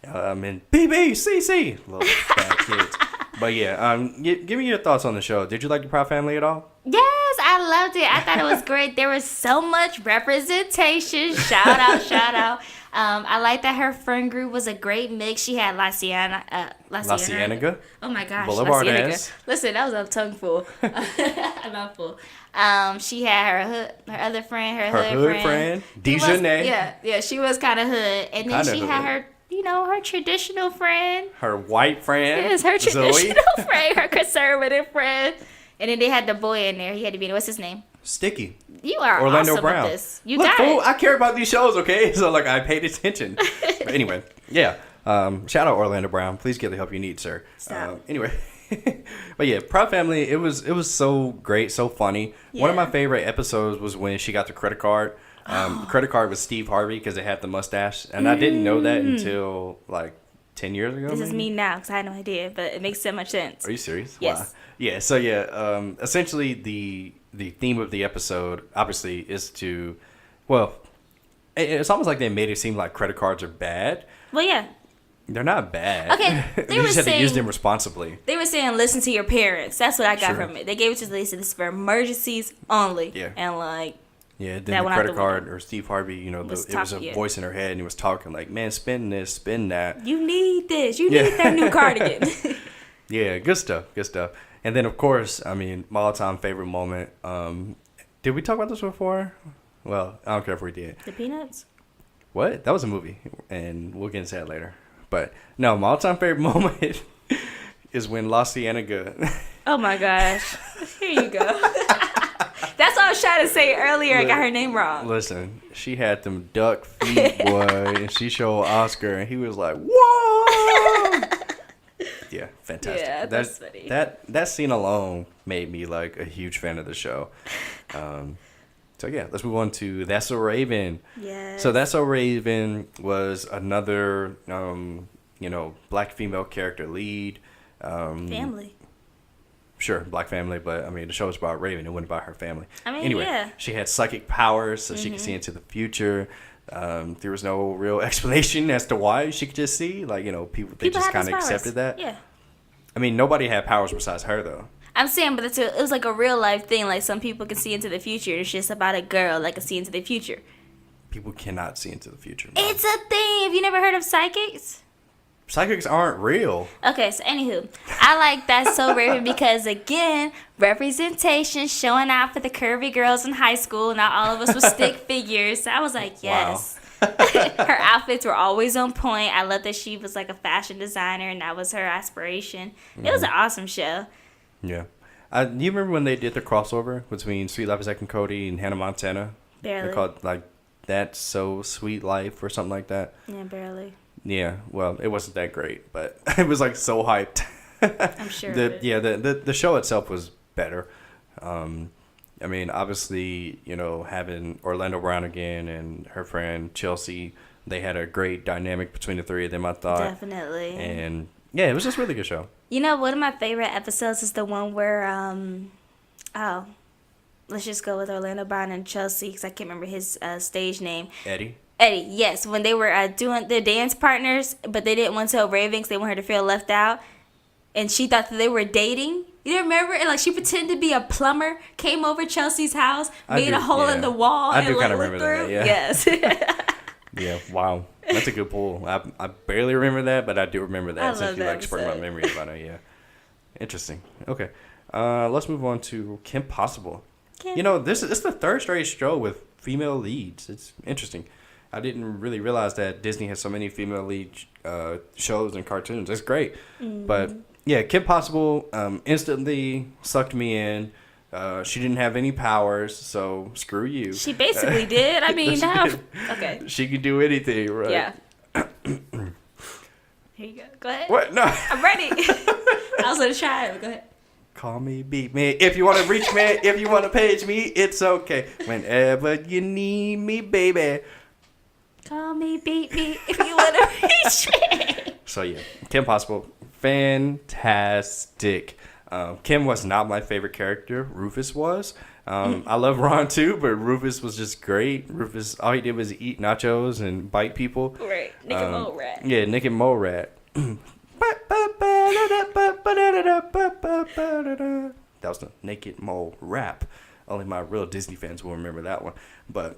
And BBCC. Little bad kids. But yeah, give me your thoughts on the show. Did you like the Proud Family at all? Yes, I loved it. I thought it was great. There was so much representation. Shout out. I like that her friend group was a great mix. She had La Cienega. Oh my gosh, Boulevard La Cienega. ass. Listen, that was a tongueful. A mouthful. She had her other friend, her hood friend. Dejanay. Yeah, she was kind of hood. And then she had her, her traditional friend. Her white friend. Yes, her Zoe. traditional friend, her conservative friend. And then they had the boy in there. He had to be, what's his name? Sticky. You are Orlando awesome Brown. at this. You Look, got fool, it. I care about these shows, okay? So, like, I paid attention. But anyway, yeah. Shout out Orlando Brown. Please get the help you need, sir. Stop. Anyway. But yeah, Proud Family, it was so great, so funny. Yeah. One of my favorite episodes was when she got the credit card. The credit card was Steve Harvey because it had the mustache. And I didn't know that until, like, 10 years ago. This is me now because I had no idea, but it makes so much sense. Are you serious? Yes. Wow. Yeah, so yeah, essentially the theme of the episode obviously is to, well, it's almost like they made it seem like credit cards are bad. Well, yeah. They're not bad. Okay, you just have to use them responsibly. They were saying listen to your parents. That's what I got from it. They gave it to Lisa. This is for emergencies only. Yeah. And like. Yeah, then the credit card or Steve Harvey, it was a voice in her head and he was talking like, man, spend this, spend that. You need this. You need that new cardigan. Yeah, good stuff. And then, of course, I mean, my all-time favorite moment. Did we talk about this before? Well, I don't care if we did. The Peanuts? What? That was a movie, and we'll get into that later. But, no, my all-time favorite moment is when La Cienega... Oh, my gosh. Here you go. That's what I was trying to say earlier. I got her name wrong. Listen, she had them duck feet, boy, and she showed Oscar, and he was like, whoa! Yeah, fantastic. Yeah, that's funny. That scene alone made me like a huge fan of the show. So yeah, let's move on to That's So Raven. Yeah. So That's So Raven was another black female character lead. Family. Sure, black family, but I mean the show was about Raven. It wasn't about her family. I mean, anyway, yeah. She had psychic powers, so she could see into the future. There was no real explanation as to why she could just see. Like, people just kind of accepted that. Yeah. I mean, nobody had powers besides her, though. I'm saying, but it was like a real life thing. Like, some people can see into the future. It's just about a girl that can see into the future. People cannot see into the future. Man. It's a thing. Have you never heard of psychics? Psychics aren't real. Okay, so anywho, I like That's So Raven because, again, representation, showing out for the curvy girls in high school. Not all of us were stick figures. So I was like, yes. Wow. Her outfits were always on point. I love that she was like a fashion designer and that was her aspiration. It was an awesome show. Yeah. Do you remember when they did the crossover between Sweet Life of Zack and Cody and Hannah Montana? Barely. They called like That's So Sweet Life or something like that. Yeah, barely. Yeah, well, it wasn't that great, but it was like so hyped. I'm sure. The show itself was better. I mean, obviously, having Orlando Brown again and her friend Chelsea, they had a great dynamic between the three of them, I thought. Definitely. And yeah, it was just a really good show. One of my favorite episodes is the one where, let's just go with Orlando Brown and Chelsea because I can't remember his stage name. Eddie, yes, when they were doing their dance partners, but they didn't want to tell Raven because they want her to feel left out. And she thought that they were dating. You remember? And like she pretended to be a plumber, came over Chelsea's house, made a hole in the wall. I do kind of remember that, yeah. Yes. Yeah, wow. That's a good pull. I barely remember that, but I do remember that since you like spurred my memory about it, yeah. Interesting. Okay. Let's move on to Kim Possible. This is the third straight show with female leads. It's interesting. I didn't really realize that Disney has so many female lead shows and cartoons. It's great. Mm-hmm. But, yeah, Kim Possible instantly sucked me in. She didn't have any powers, so screw you. She basically did. I mean, okay. She could do anything, right? Yeah. Here you go. Go ahead. What? No. I'm ready. I was going to try it. Go ahead. Call me, beat me. If you want to reach me, if you want to page me, it's okay. Whenever you need me, baby. Call me, beat me, if you want to reach me. So, yeah. Kim Possible. Fantastic. Kim was not my favorite character. Rufus was. I love Ron too, but Rufus was just great. Rufus, all he did was eat nachos and bite people. Right. Nick and Mo Rat. Yeah, Nick and Mo Rat. That was the Naked Mole rap. Only my real Disney fans will remember that one. But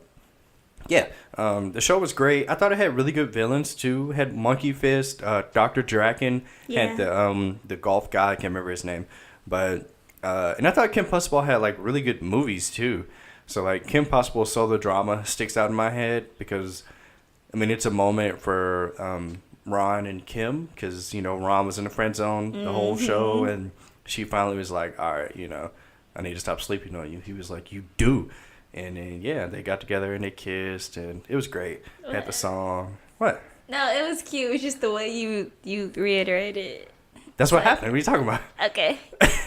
yeah, the show was great. I thought it had really good villains too. It had Monkey Fist, Dr. Draken, had the golf guy. I can't remember his name, but and I thought Kim Possible had like really good movies too. So like Kim Possible solo drama sticks out in my head because I mean it's a moment for Ron and Kim because you know Ron was in the friend zone the whole show and she finally was like, all right, you know, I need to stop sleeping on you. He was like, you do. And then, yeah, they got together and they kissed, and it was great. They had the song. What? No, it was cute. It was just the way you reiterated it. That's what happened. What are you talking about? Okay.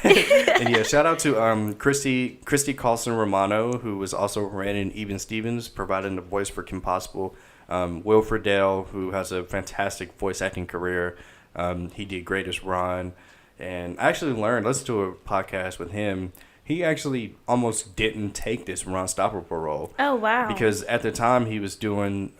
And yeah, shout out to Christy Carlson Romano, who was also ran in Even Stevens, providing the voice for Kim Possible. Will Friedle, who has a fantastic voice acting career. He did great as Ron. And I actually listened to a podcast with him. He actually almost didn't take this Ron Stoppable role. Oh, wow. Because at the time he was doing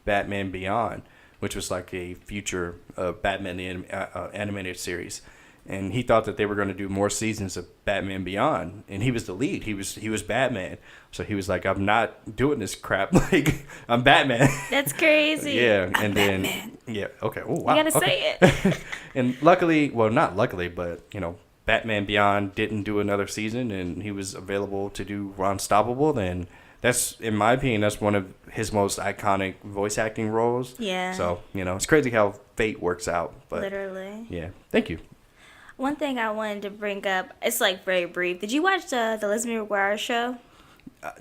Batman Beyond, which was like a future Batman animated series. And he thought that they were going to do more seasons of Batman Beyond. And he was the lead. He was Batman. So he was like, I'm not doing this crap. Like, I'm Batman. That's crazy. Yeah. I'm and Batman. then, yeah. Okay. Oh, wow. You got to say it. And luckily, well, not luckily, but, you know, Batman Beyond didn't do another season and he was available to do Ron Stoppable. And that's, in my opinion, that's one of his most iconic voice acting roles. Yeah. So, you know, it's crazy how fate works out. But literally. Yeah. Thank you. One thing I wanted to bring up, it's like very brief. Did you watch the Lizzie McGuire show?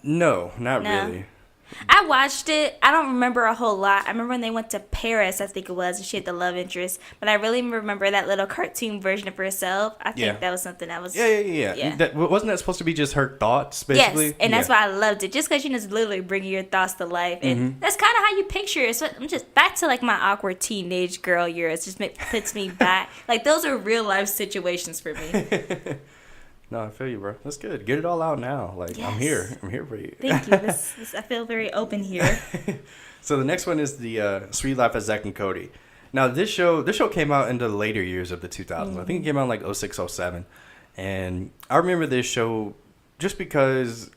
No, not really. I watched it. I don't remember a whole lot. I remember when they went to Paris, I think it was, and she had the love interest. But I really remember that little cartoon version of herself. I think that was something that was... Yeah. Wasn't that supposed to be just her thoughts, basically? Yes, and that's why I loved it. Just because you just literally bringing your thoughts to life. And that's kind of how you picture it. So I'm just back to like my awkward teenage girl years. Just puts me back. Like those are real life situations for me. No, I feel you, bro. That's good. Get it all out now. Like, yes. I'm here for you. Thank you. This I feel very open here. So the next one is the Sweet Life of Zack and Cody. Now, this show came out in the later years of the 2000s. I think it came out in like 06, 07. And I remember this show just because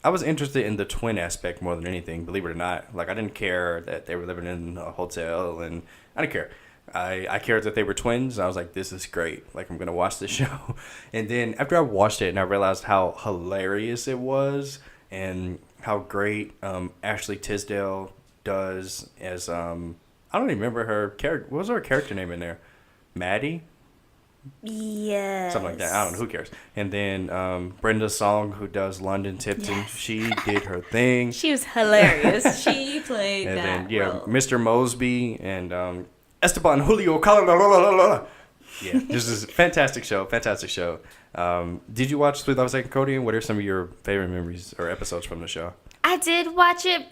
I was interested in the twin aspect more than anything, believe it or not. Like, I didn't care that they were living in a hotel, and I didn't care. I cared that they were twins. I was like, this is great. Like, I'm going to watch this show. And then after I watched it and I realized how hilarious it was and how great Ashley Tisdale does as, I don't even remember her character. What was her character name in there? Maddie? Yes. Something like that. I don't know. Who cares? And then Brenda Song, who does London Tipton. Yes. She did her thing. She was hilarious. She played and that then, role. Mr. Mosby and... Esteban Julio Calderón. Yeah, this is a fantastic show. Did you watch Sweet Life of Zack and Cody? And what are some of your favorite memories or episodes from the show? I did watch it.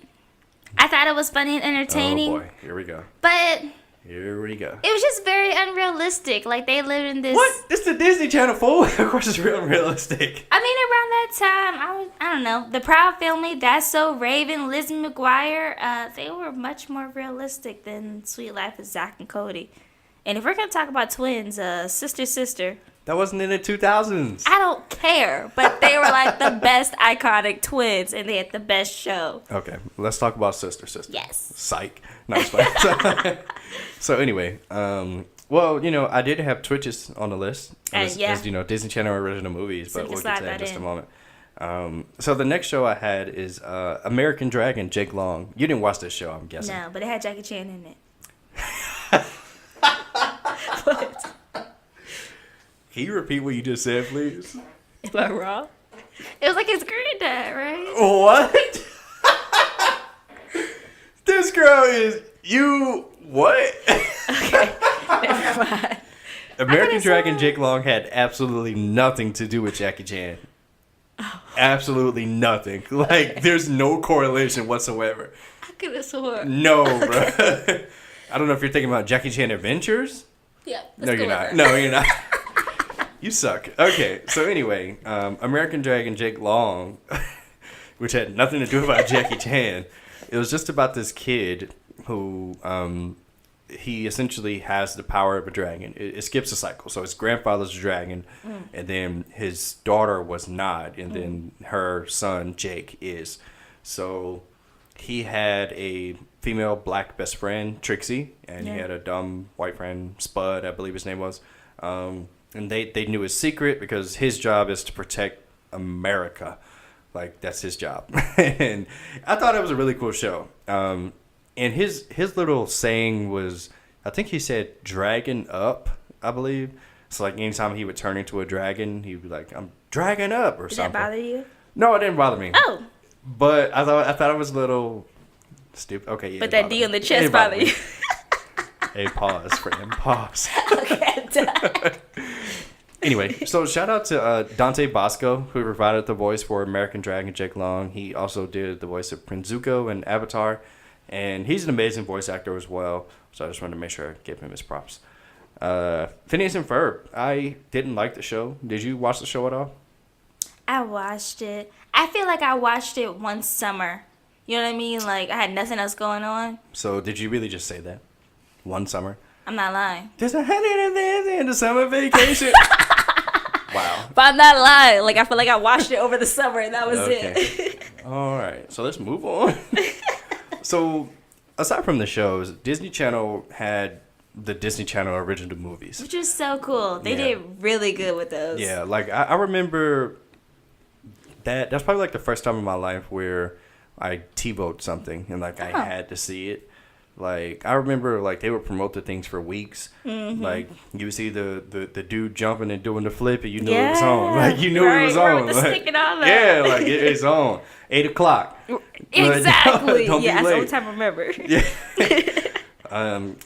I thought it was funny and entertaining. Oh boy, here we go. But here we go. It was just very unrealistic. Like they lived in this. What? It's the Disney Channel, fool. Of course, it's real unrealistic. I mean, around that time, I don't know, the Proud Family, That's So Raven, Lizzie McGuire, they were much more realistic than Sweet Life of Zack and Cody. And if we're gonna talk about twins, sister. That wasn't in the 2000s. I don't care, but they were like the best iconic twins, and they had the best show. Okay, let's talk about sister. Yes. Psych. No, it's fine. So anyway, well, you know, I did have Twitches on the list as you know, Disney Channel original movies, but we'll get to that in just a moment. So the next show I had is American Dragon, Jake Long. You didn't watch this show, I'm guessing. No, but it had Jackie Chan in it. Can you repeat what you just said, please? Am I wrong? It was like his granddad, right? What? This girl is you. What? Okay, never mind. American Dragon Jake Long had absolutely nothing to do with Jackie Chan. Oh. Absolutely nothing. Like, there's no correlation whatsoever. I could have sworn. No, bro. I don't know if you're thinking about Jackie Chan Adventures. Yeah. No, you're not. No, you're not. You suck. Okay, so anyway, American Dragon Jake Long, which had nothing to do about Jackie Chan. It was just about this kid who he essentially has the power of a dragon. It skips a cycle. So his grandfather's a dragon, and then his daughter was not, and then her son, Jake, is. So he had a female black best friend, Trixie, and he had a dumb white friend, Spud, I believe his name was. And they knew his secret because his job is to protect America. Like, that's his job. And I thought it was a really cool show. And his little saying was, I think he said dragon up, I believe. So like anytime he would turn into a dragon, he'd be like, I'm dragon up or something. Did that bother you? No, it didn't bother me. Oh. But I thought it was a little stupid. Okay, yeah. But that D on the chest bothered you. Hey, pause for him. Pause. Okay, done. Anyway, so shout out to Dante Bosco, who provided the voice for American Dragon Jake Long. He also did the voice of Prince Zuko in Avatar. And he's an amazing voice actor as well. So I just wanted to make sure I give him his props. Phineas and Ferb. I didn't like the show. Did you watch the show at all? I watched it. I feel like I watched it one summer. You know what I mean? Like, I had nothing else going on. So did you really just say that? One summer? I'm not lying. There's 100 days in the summer vacation. Wow. But I'm not lying. Like, I feel like I watched it over the summer and that was it. All right. So let's move on. So, aside from the shows, Disney Channel had the Disney Channel original movies. Which is so cool. They did really good with those. Yeah, like, I remember that's probably, like, the first time in my life where I TiVoed something and, like, I had to see it. Like, I remember, like, they would promote the things for weeks. Mm-hmm. Like, you would see the dude jumping and doing the flip, and you knew it was on. Like, you knew it was on. With the stick and all that. Yeah, like, it's on. 8 o'clock. Exactly. Don't yeah, be late. that's the only time I remember. Yeah.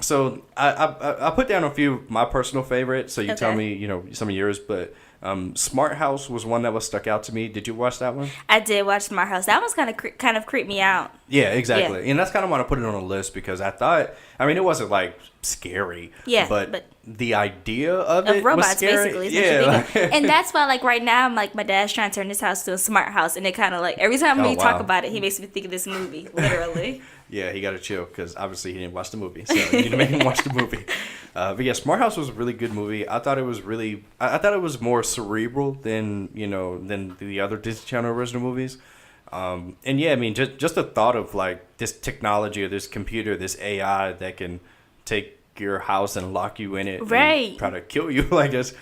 So, I put down a few of my personal favorites, so you tell me, you know, some of yours, but Smart House was one that was stuck out to me. Did you watch that one? I did watch Smart House. That one's kind of creeped me out. Yeah, exactly. Yeah. And that's kind of why I put it on a list because I thought, I mean, it wasn't like scary. Yeah, but the idea of it robots, was scary. basically. Yeah. And that's why, like, right now, I'm like, my dad's trying to turn this house to a smart house. And it kind of like, every time we talk about it, he makes me think of this movie, literally. Yeah, he got to chill because obviously he didn't watch the movie. So you need to make him watch the movie. But yeah, Smart House was a really good movie. I thought it was really, I thought it was more cerebral than the other Disney Channel original movies. And yeah, I mean, just the thought of like this technology or this computer, this AI that can take your house and lock you in it, right? And try to kill you, like that's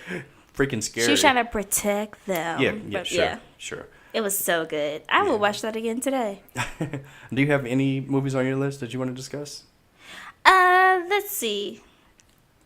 freaking scary. She's trying to protect them. Yeah, sure. It was so good. I will watch that again today. Do you have any movies on your list that you want to discuss? Let's see.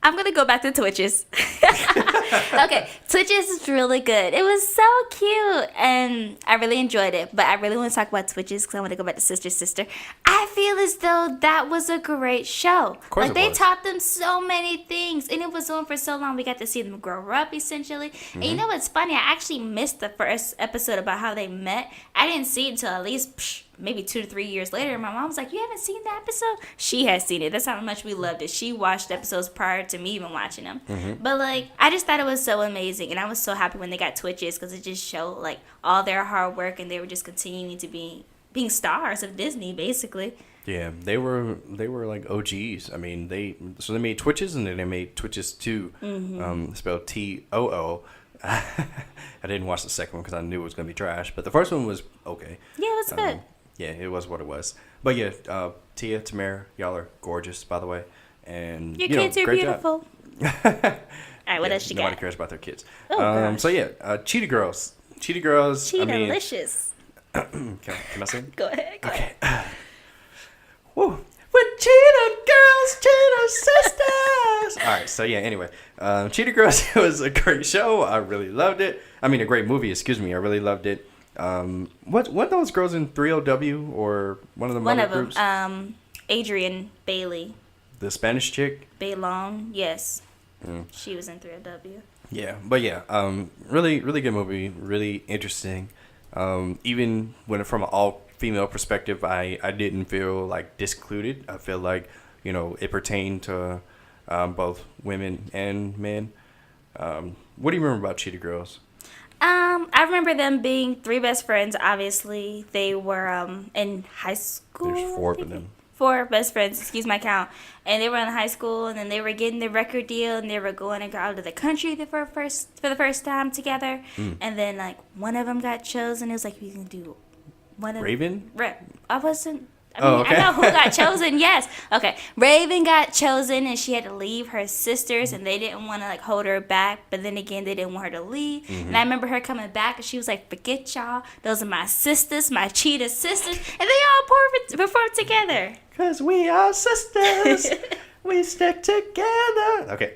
I'm going to go back to Twitches. Okay, Twitches is really good. It was so cute, and I really enjoyed it. But I really want to talk about Twitches because I want to go back to Sister. I feel as though that was a great show. Of course, like, they taught them so many things, and it was on for so long. We got to see them grow up, essentially. Mm-hmm. And you know what's funny? I actually missed the first episode about how they met. I didn't see it until at least maybe 2 to 3 years later. My mom was like, you haven't seen that episode? She has seen it. That's how much we loved it. She watched episodes prior to me even watching them. Mm-hmm. But like, I just thought it was so amazing, and I was so happy when they got Twitches because it just showed like all their hard work, and they were just continuing to being stars of Disney, basically. Yeah, they were like OGs. I mean, they made Twitches, and then they made Twitches 2, spelled TOO. I didn't watch the second one because I knew it was going to be trash, but the first one was okay. Yeah, it was good. Yeah, it was what it was. But yeah, Tia, Tamara, y'all are gorgeous, by the way. And your kids are beautiful. All right, what else you got? Nobody cares about their kids. So yeah, Cheetah Girls. Cheetah Girls. Cheetah-licious. Can I sing? Go ahead. Okay. Woo. We're Cheetah Girls, Cheetah Sisters. All right. So yeah. Anyway, Cheetah Girls was a great show. I really loved it. I mean, a great movie. Excuse me. I really loved it. What those girls in 30W or one of the One other of them, groups? Adrian Bailey. The Spanish chick. Baylong, yes. Mm. She was in 3LW. Yeah, but yeah, really, really good movie. Really interesting. Even when from an all-female perspective, I didn't feel like discluded. I feel like it pertained to both women and men. What do you remember about Cheetah Girls? I remember them being three best friends. Obviously, they were in high school. There's four of them. Four best friends, excuse my count. And they were in high school, and then they were getting the record deal, and they were going to go out of the country for the first time together. And then one of them got chosen. It was like, we can do one of Raven. I wasn't. Okay. I know who got chosen. Yes. Okay. Raven got chosen, and she had to leave her sisters, and they didn't want to hold her back. But then again, they didn't want her to leave. And I remember her coming back, and she was like, "Forget y'all. Those are my sisters, my cheetah sisters," and they all performed together. 'Cause we are sisters. We stick together. Okay.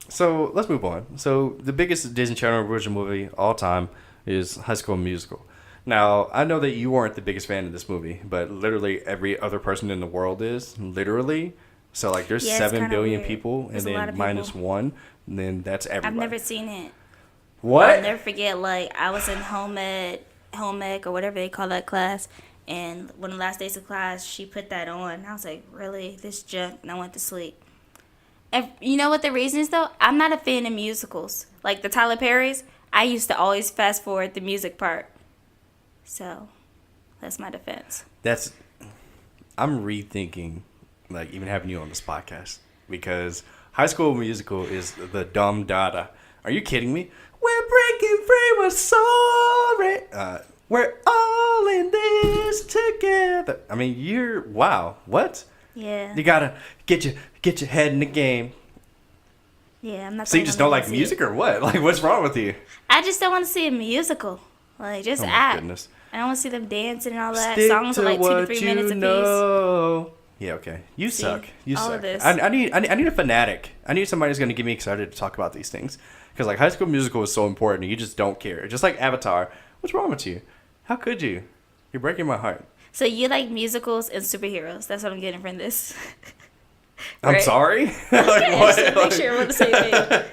So let's move on. So the biggest Disney Channel original movie all time is High School Musical. Now, I know that you weren't the biggest fan of this movie, but literally every other person in the world is. Literally. So, there's 7 billion people, and then minus one, and then that's everybody. I've never seen it. What? I'll never forget, I was in home ec, or whatever they call that class, and one of the last days of class, she put that on. I was like, really? This junk? And I went to sleep. And you know what the reason is, though? I'm not a fan of musicals. Like the Tyler Perry's, I used to always fast forward the music part. So, that's my defense. I'm rethinking, even having you on this podcast. Because High School Musical is the dumb dada. Are you kidding me? We're breaking free, we're sorry. We're all in this together. I mean, wow, what? Yeah. You gotta get your head in the game. Yeah, I'm not. So you just don't like music or what? What's wrong with you? I just don't want to see a musical. Just act. Goodness. I don't want to see them dancing and all that. Stick Songs are 2 to 3 minutes apiece. Yeah, okay. You suck. You all suck. of this. I need a fanatic. I need somebody who's going to get me excited to talk about these things. Because High School Musical is so important and you just don't care. Just like Avatar. What's wrong with you? How could you? You're breaking my heart. So you like musicals and superheroes. That's what I'm getting from this. I'm sorry? What? Just to make sure we're on the same page.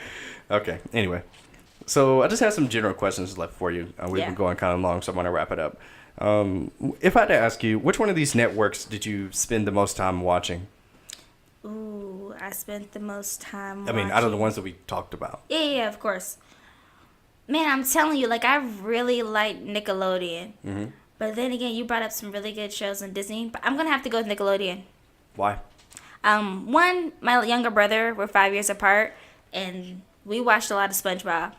Okay, anyway. So I just have some general questions left for you. We've been going kind of long, so I'm going to wrap it up. If I had to ask you, which one of these networks did you spend the most time watching? Ooh, I spent the most time watching. Out of the ones that we talked about. Yeah, of course. Man, I'm telling you, I really like Nickelodeon. Mm-hmm. But then again, you brought up some really good shows on Disney. But I'm going to have to go with Nickelodeon. Why? One, my younger brother, we're 5 years apart, and we watched a lot of SpongeBob,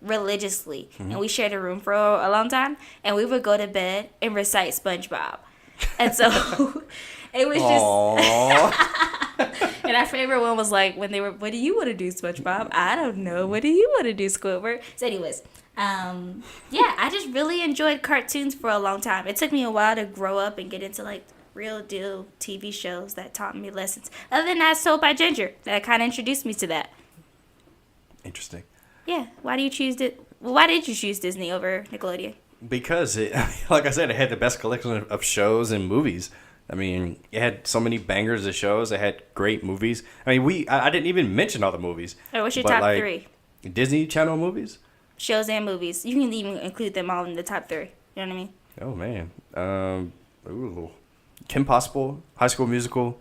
religiously. Mm-hmm. And we shared a room for a long time, and we would go to bed and recite SpongeBob. And so it was just... And our favorite one was when they were, "What do you want to do, SpongeBob?" "I don't know. What do you want to do, Squidward?" So anyways, I just really enjoyed cartoons for a long time. It took me a while to grow up and get into real deal TV shows that taught me lessons. Other than that, Sold by Ginger, that kind of introduced me to that. Interesting. Yeah. Why did you choose Disney over Nickelodeon? Because like I said, it had the best collection of shows and movies. It had so many bangers of shows. It had great movies. I didn't even mention all the movies. Or what's your top 3? Disney Channel movies? Shows and movies. You can even include them all in the top 3. You know what I mean? Oh, man. Kim Possible, High School Musical,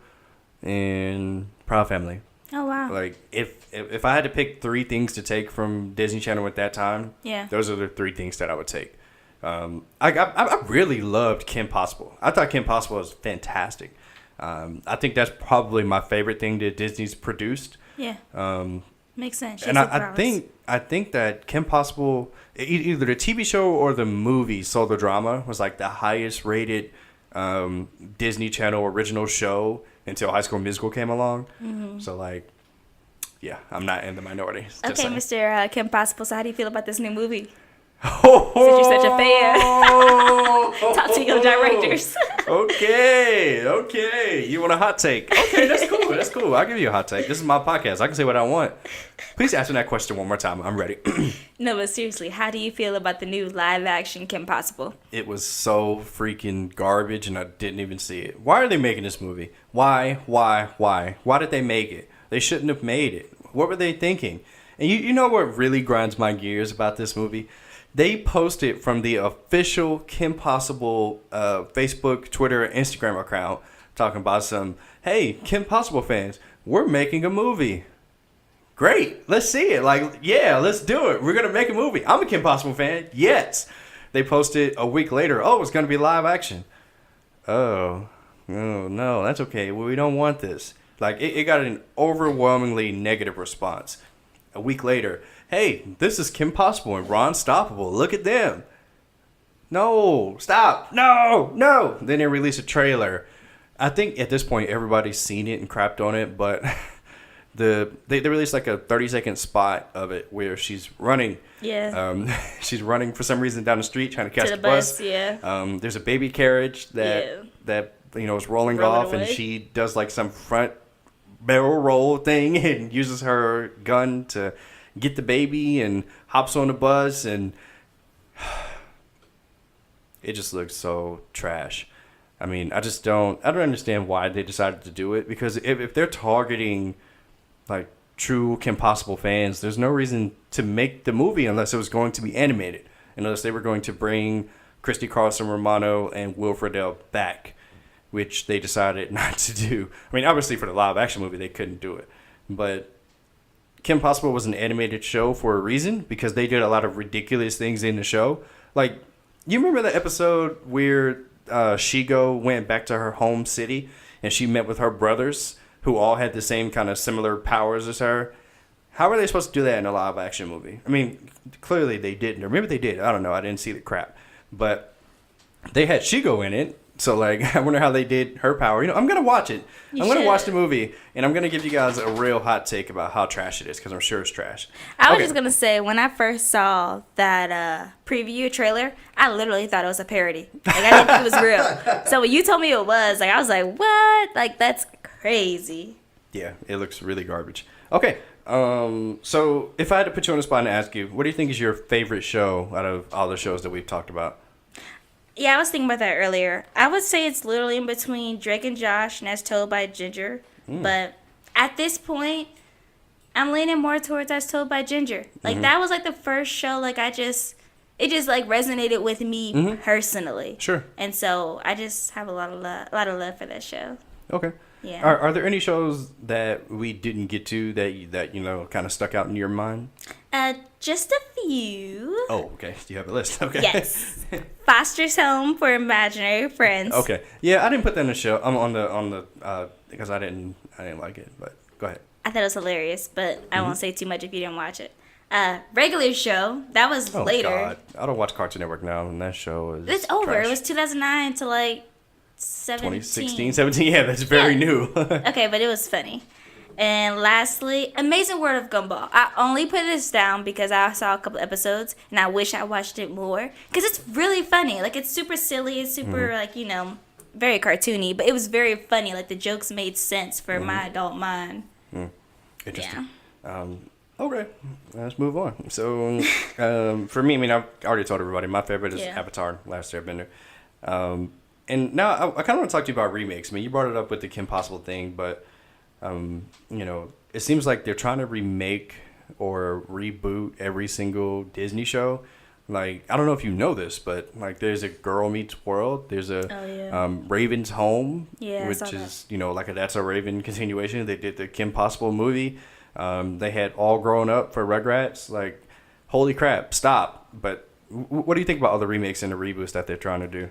and Proud Family. Oh, wow. If I had to pick 3 things to take from Disney Channel at that time, those are the 3 things that I would take. I really loved Kim Possible. I thought Kim Possible was fantastic. I think that's probably my favorite thing that Disney's produced. Yeah. Makes sense. And I think that Kim Possible, either the TV show or the movie Soul the Drama, was the highest rated Disney Channel original show until High School Musical came along. Mm-hmm. So I'm not in the minority. Okay, Mr. Kim Possible. So how do you feel about this new movie? Since you're such a fan. Talk to your directors. Okay. You want a hot take? Okay, that's cool. I'll give you a hot take. This is my podcast. I can say what I want. Please ask me that question one more time. I'm ready. No, but seriously, how do you feel about the new live action Kim Possible? It was so freaking garbage, and I didn't even see it. Why are they making this movie? Why? Why did they make it? They shouldn't have made it. What were they thinking? And you know what really grinds my gears about this movie? They posted from the official Kim Possible Facebook, Twitter, Instagram account talking about hey, Kim Possible fans, we're making a movie. Great, let's see it. Like, yeah, let's do it. We're going to make a movie. I'm a Kim Possible fan. Yes. They posted a week later, it's going to be live action. Oh, no, that's okay. Well, we don't want this. Like, it got an overwhelmingly negative response. A week later, hey, this is Kim Possible and Ron Stoppable. Look at them. No, stop. No. Then they released a trailer. I think at this point, everybody's seen it and crapped on it, but they released like a 30-second spot of it where she's running. Yeah. She's running for some reason down the street trying to catch the bus. Yeah. There's a baby carriage that is rolling off, away. And she does like some front barrel roll thing and uses her gun to get the baby and hops on the bus, and it just looks so trash. I mean, I don't understand why they decided to do it, because if they're targeting like true Kim Possible fans, there's no reason to make the movie unless it was going to be animated, unless they were going to bring Christy Carlson Romano and Will Friedle back, which they decided not to do. I mean, obviously for the live action movie, they couldn't do it. But Kim Possible was an animated show for a reason, because they did a lot of ridiculous things in the show. Like, you remember the episode where Shigo went back to her home city and she met with her brothers who all had the same kind of similar powers as her? How are they supposed to do that in a live action movie? I mean, clearly they didn't. Or maybe they did. I don't know. I didn't see the crap. But they had Shigo in it. So, like, I wonder how they did her power. I'm going to watch it. I'm going to watch the movie, and I'm going to give you guys a real hot take about how trash it is, because I'm sure it's trash. I was just going to say, when I first saw that preview trailer, I literally thought it was a parody. Like, I didn't think it was real. So, when you told me it was, like, I was like, what? Like, that's crazy. Yeah, it looks really garbage. Okay, so if I had to put you on the spot and ask you, what do you think is your favorite show out of all the shows that we've talked about? Yeah, I was thinking about that earlier. I would say it's literally in between Drake and Josh and As Told by Ginger. But at this point, I'm leaning more towards As Told by Ginger. Like, that was like the first show, like, it just like resonated with me personally. Sure. And so I just have a lot of love for that show. Okay. Yeah. Are there any shows that we didn't get to that kind of stuck out in your mind? Just a few. Oh, okay. Do you have a list? Okay. Yes. Foster's Home for Imaginary Friends. Okay. Yeah, I didn't put that in the show. I'm on the because I didn't like it. But go ahead. I thought it was hilarious, but I won't say too much if you didn't watch it. Regular show, that was later. God. I don't watch Cartoon Network now, and that show is It's over. trash. It was 2009 to like 2016, 17. Yeah, that's very new. Okay, but it was funny. And lastly, Amazing World of Gumball. I only put this down because I saw a couple episodes and I wish I watched it more, because it's really funny. Like, it's super silly. It's super, very cartoony, but it was very funny. Like, the jokes made sense for my adult mind. Interesting. Yeah. Okay, let's move on. So, for me, I mean, I've already told everybody, my favorite is Avatar, Last Airbender. And now I kind of want to talk to you about remakes. I mean, you brought it up with the Kim Possible thing, but it seems like they're trying to remake or reboot every single Disney show. Like, I don't know if you know this, but like, there's a Girl Meets World. There's a Raven's Home, which is like a That's a Raven continuation. They did the Kim Possible movie. They had All Grown Up for Rugrats. Like, holy crap! Stop. But what do you think about all the remakes and the reboots that they're trying to do?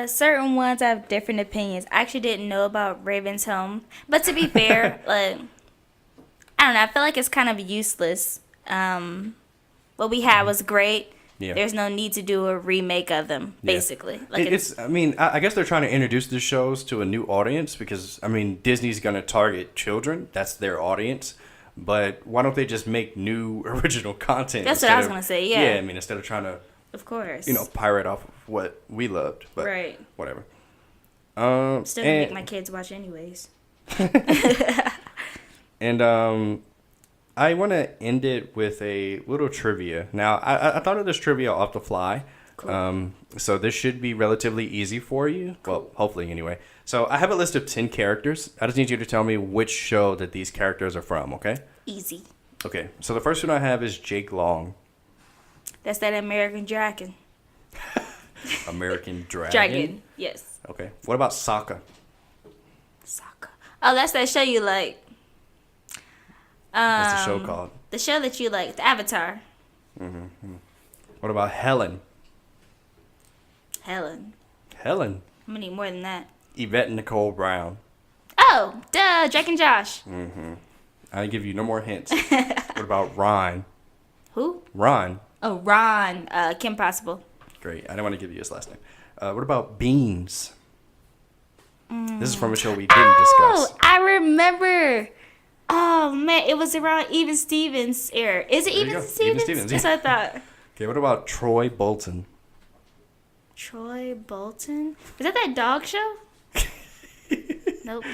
Certain ones I have different opinions. I actually didn't know about Raven's Home, but to be fair, like, I don't know. I feel like it's kind of useless. What we had was great. Yeah. There's no need to do a remake of them, basically. Yeah. Like, I mean, I guess they're trying to introduce the shows to a new audience because, I mean, Disney's going to target children. That's their audience. But why don't they just make new original content? That's what I was going to say, yeah. Yeah, I mean, instead of trying to Of course. pirate off of what we loved. But right. whatever. Still gonna make my kids watch anyways. And I want to end it with a little trivia. Now, I thought of this trivia off the fly. Cool. So this should be relatively easy for you. Cool. Well, hopefully anyway. So I have a list of 10 characters. I just need you to tell me which show that these characters are from, okay? Easy. Okay, so the first one I have is Jake Long. That's that American Dragon. American Dragon? Dragon, yes. Okay. What about Sokka? Sokka. Oh, that's that show you like. What's the show called? The show that you like, the Avatar. Mm-hmm. What about Helen? Helen. Helen? I'm gonna need more than that. Yvette Nicole Brown. Oh, duh, Drake and Josh. Mm-hmm. I give you no more hints. What about Ron? Who? Ron. Oh, Ron. Kim Possible. Great. I didn't want to give you his last name. What about Beans? This is from a show we didn't discuss. I remember. Oh, man. It was around Even Stevens' era. Is it Even Stevens? Even Stevens, That's what I thought. Okay, what about Troy Bolton? Troy Bolton? Is that dog show? Nope.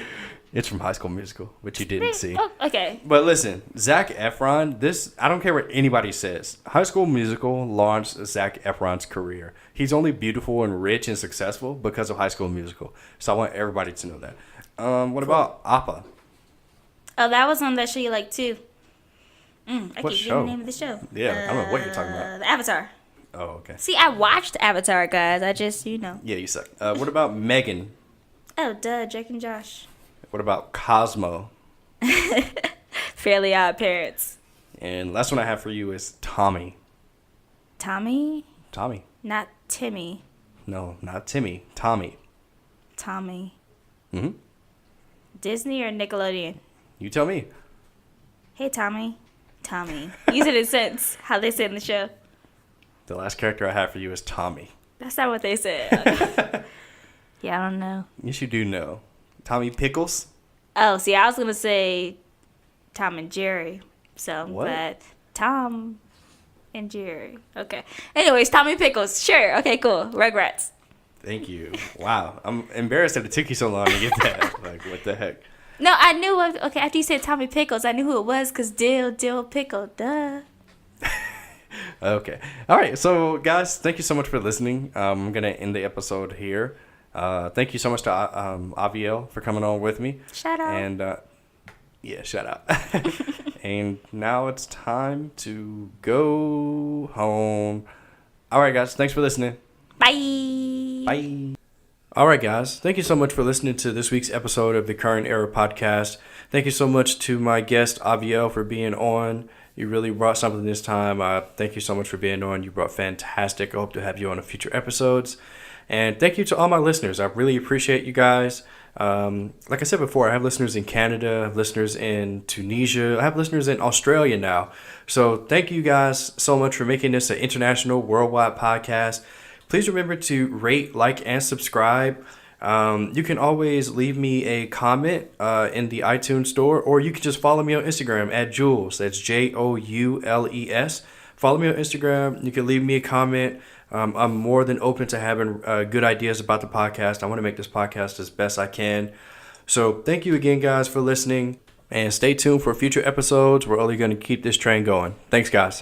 It's from High School Musical, which you didn't see. Oh, okay. But listen, Zac Efron, I don't care what anybody says. High School Musical launched Zac Efron's career. He's only beautiful and rich and successful because of High School Musical. So I want everybody to know that. What about Appa? Oh, that was on that show you like too. I What keep show? the name of the show. Yeah, I don't know what you're talking about. The Avatar. Oh, okay. See, I watched Avatar, guys. I just, Yeah, you suck. What about Megan? Oh, duh, Drake and Josh. What about Cosmo? Fairly Odd Parents. And last one I have for you is Tommy. Tommy? Tommy. Not Timmy. No, not Timmy. Tommy. Tommy. Mm-hmm. Disney or Nickelodeon? You tell me. Hey, Tommy. Tommy. Use it in sense, how they say in the show. The last character I have for you is Tommy. That's not what they said. Yeah, I don't know. Yes, you do know. Tommy Pickles? Oh, see, I was going to say Tom and Jerry. So, What? but Tom and Jerry. Okay. Anyways, Tommy Pickles. Sure. Okay, cool. Rugrats. Thank you. Wow. I'm embarrassed that it took you so long to get that. Like, what the heck? No, I knew. Okay, after you said Tommy Pickles, I knew who it was because Dill Pickle. Duh. Okay. All right. So, guys, thank you so much for listening. I'm going to end the episode here. Thank you so much to Aviel for coming on with me. Shout out. And, yeah, shout out. And now it's time to go home. All right, guys. Thanks for listening. Bye. Bye. All right, guys. Thank you so much for listening to this week's episode of the Current Era podcast. Thank you so much to my guest, Aviel, for being on. You really brought something this time. Thank you so much for being on. You brought fantastic. I hope to have you on future episodes. And thank you to all my listeners. I really appreciate you guys. Like I said before, I have listeners in Canada, I have listeners in Tunisia, I have listeners in Australia now. So thank you guys so much for making this an international, worldwide podcast. Please remember to rate, like, and subscribe. You can always leave me a comment in the iTunes store, or you can just follow me on Instagram at Jules. That's Joules. Follow me on Instagram. You can leave me a comment. I'm more than open to having good ideas about the podcast. I want to make this podcast as best I can. So thank you again, guys, for listening. And stay tuned for future episodes. We're only going to keep this train going. Thanks, guys.